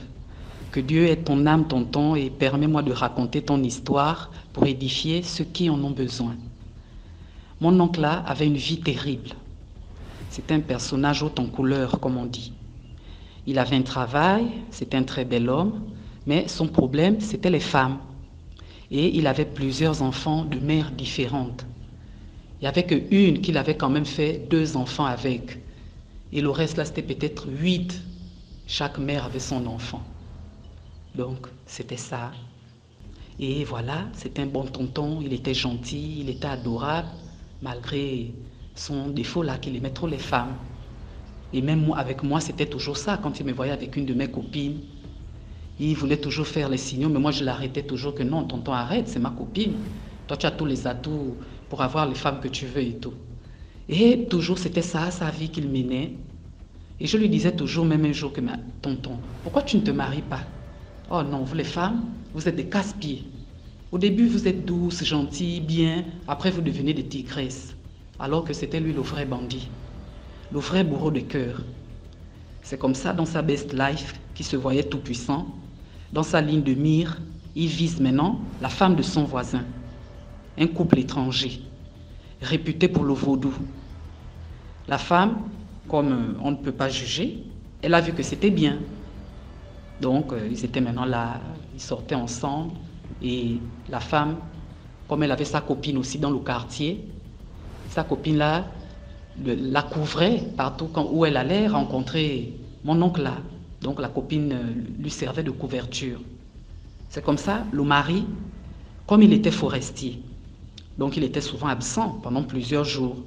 Que Dieu ait ton âme, tonton, et permets-moi de raconter ton histoire pour édifier ceux qui en ont besoin. Mon oncle là avait une vie terrible. C'était un personnage haut en couleur, comme on dit. Il avait un travail, c'était un très bel homme, mais son problème, c'était les femmes. Et il avait plusieurs enfants de mères différentes. Il n'y avait qu'une qu'il avait quand même fait 2 enfants avec. Et le reste, là, c'était peut-être 8. Chaque mère avait son enfant. Donc, c'était ça. Et voilà, c'était un bon tonton, il était gentil, il était adorable, malgré son défaut là, qu'il aimait trop les femmes. Et même moi, avec moi, c'était toujours ça. Quand il me voyait avec une de mes copines, il voulait toujours faire les signaux, mais moi je l'arrêtais toujours que non, tonton, arrête, c'est ma copine. Toi, tu as tous les atouts pour avoir les femmes que tu veux et tout. Et toujours, c'était ça, sa vie qu'il menait. Et je lui disais toujours, même un jour, que tonton, pourquoi tu ne te maries pas? Oh non, vous les femmes, vous êtes des casse-pieds. Au début, vous êtes douces, gentilles, bien. Après, vous devenez des tigresses. Alors que c'était lui le vrai bandit. Le vrai bourreau de cœur. C'est comme ça, dans sa best life, qui se voyait tout puissant, dans sa ligne de mire, il vise maintenant la femme de son voisin. Un couple étranger, réputé pour le vaudou. La femme, comme on ne peut pas juger, elle a vu que c'était bien. Donc, ils étaient maintenant là, ils sortaient ensemble. Et la femme, comme elle avait sa copine aussi dans le quartier, sa copine là, la couvrait partout où elle allait rencontrer mon oncle là. Donc la copine lui servait de couverture. C'est comme ça, le mari, comme il était forestier, donc il était souvent absent pendant plusieurs jours.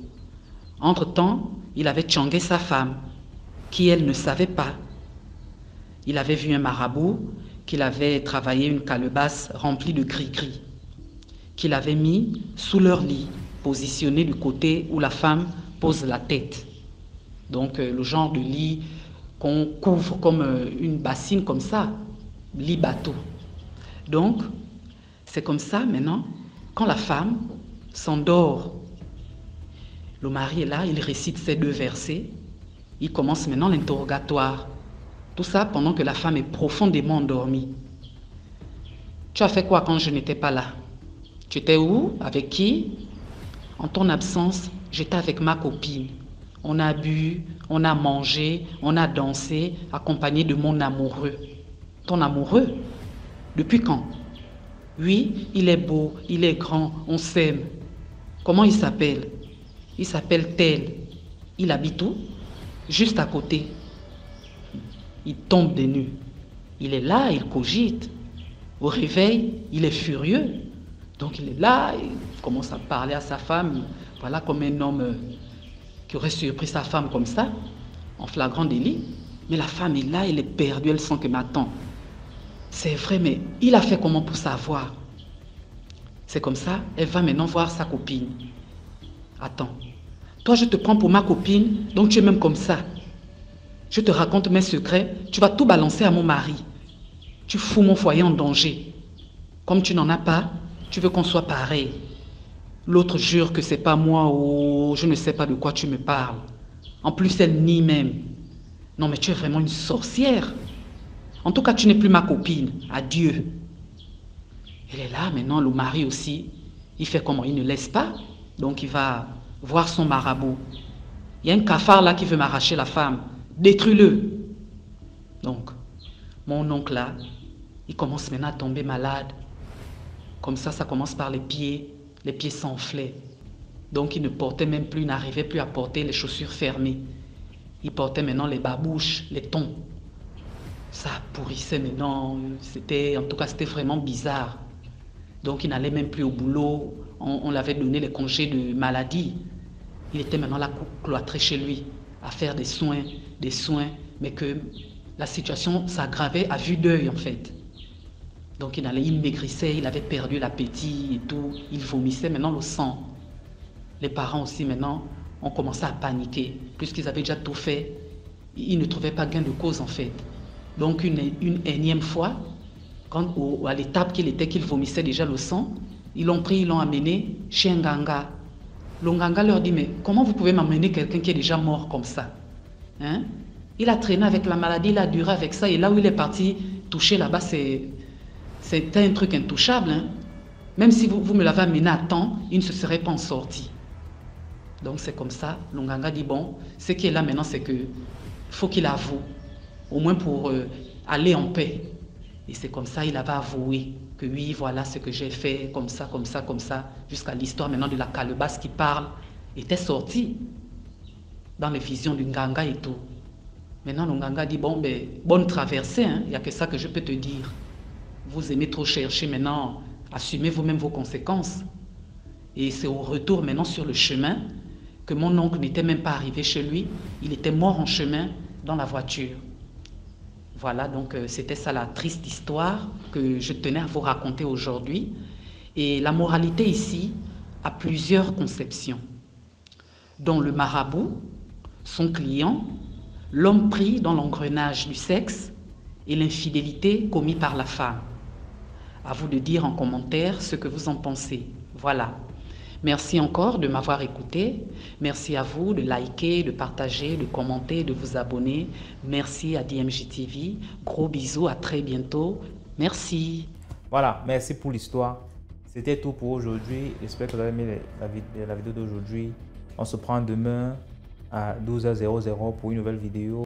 Entre-temps, il avait tchangué sa femme, qui elle ne savait pas. Il avait vu un marabout, qu'il avait travaillé une calebasse remplie de gris-gris, qu'il avait mis sous leur lit, positionné du côté où la femme pose la tête. Donc le genre de lit qu'on couvre comme une bassine comme ça, lit bateau. Donc c'est comme ça maintenant, quand la femme s'endort, le mari est là, il récite ces 2 versets, il commence maintenant l'interrogatoire. Tout ça pendant que la femme est profondément endormie. Tu as fait quoi quand je n'étais pas là? Tu étais où? Avec qui? En ton absence, j'étais avec ma copine. On a bu, on a mangé, on a dansé, accompagné de mon amoureux. Ton amoureux? Depuis quand? Oui, il est beau, il est grand, on s'aime. Comment il s'appelle? Il s'appelle tel. Il habite où? Juste à côté. Il tombe des nues. Il est là, il cogite. Au réveil, il est furieux. Donc il est là, il commence à parler à sa femme. Voilà comme un homme qui aurait surpris sa femme comme ça, en flagrant délit. Mais la femme est là, elle est perdue, elle sent que maintenant, c'est vrai, mais il a fait comment pour savoir? C'est comme ça, elle va maintenant voir sa copine. Attends, toi je te prends pour ma copine, donc tu es même comme ça. Je te raconte mes secrets, tu vas tout balancer à mon mari. Tu fous mon foyer en danger. Comme tu n'en as pas, tu veux qu'on soit pareil. L'autre jure que c'est pas moi ou je ne sais pas de quoi tu me parles. En plus, elle nie même. Non, mais tu es vraiment une sorcière. En tout cas, tu n'es plus ma copine. Adieu. Elle est là maintenant, le mari aussi. Il fait comment? Il ne laisse pas. Donc, il va voir son marabout. Il y a un cafard là qui veut m'arracher la femme. Détruis-le. Donc, mon oncle là, il commence maintenant à tomber malade. Comme ça commence par les pieds s'enflaient. Donc il ne portait même plus, il n'arrivait plus à porter les chaussures fermées. Il portait maintenant les babouches, les tons. Ça pourrissait maintenant, en tout cas c'était vraiment bizarre. Donc il n'allait même plus au boulot, on l'avait donné les congés de maladie. Il était maintenant là cloîtré chez lui, à faire des soins, mais que la situation s'aggravait à vue d'œil en fait. Donc il maigrissait, il avait perdu l'appétit et tout, il vomissait maintenant le sang. Les parents aussi maintenant ont commencé à paniquer, puisqu'ils avaient déjà tout fait, ils ne trouvaient pas gain de cause en fait. donc une énième fois, à l'étape qu'il était, qu'il vomissait déjà le sang, ils l'ont pris, ils l'ont amené chez un ganga. Le ganga leur dit, mais comment vous pouvez m'amener quelqu'un qui est déjà mort comme ça, hein? Il a traîné avec la maladie, il a duré avec ça, et là où il est parti toucher là-bas, c'était un truc intouchable, hein? Même si vous me l'avez amené à temps, il ne se serait pas en sorti. Donc c'est comme ça, Longanga dit, bon, ce qui est là maintenant, c'est qu'il faut qu'il avoue, au moins pour aller en paix. Et c'est comme ça, il avait avoué que oui, voilà ce que j'ai fait, comme ça, comme ça, comme ça, jusqu'à l'histoire maintenant de la calebasse qui parle, était sortie dans les visions du Nganga et tout. Maintenant, le Nganga dit, bon, ben, bonne traversée, hein, il n'y a que ça que je peux te dire. Vous aimez trop chercher, maintenant, assumez vous-même vos conséquences. Et c'est au retour maintenant sur le chemin que mon oncle n'était même pas arrivé chez lui, il était mort en chemin dans la voiture. Voilà, donc c'était ça la triste histoire que je tenais à vous raconter aujourd'hui. Et la moralité ici a plusieurs conceptions, dont le marabout, son client, l'homme pris dans l'engrenage du sexe et l'infidélité commise par la femme. À vous de dire en commentaire ce que vous en pensez. Voilà. Merci encore de m'avoir écouté. Merci à vous de liker, de partager, de commenter, de vous abonner. Merci à DMJ TV. Gros bisous, à très bientôt. Merci. Voilà, merci pour l'histoire. C'était tout pour aujourd'hui. J'espère que vous avez aimé la vidéo d'aujourd'hui. On se prend demain à 12h00 pour une nouvelle vidéo.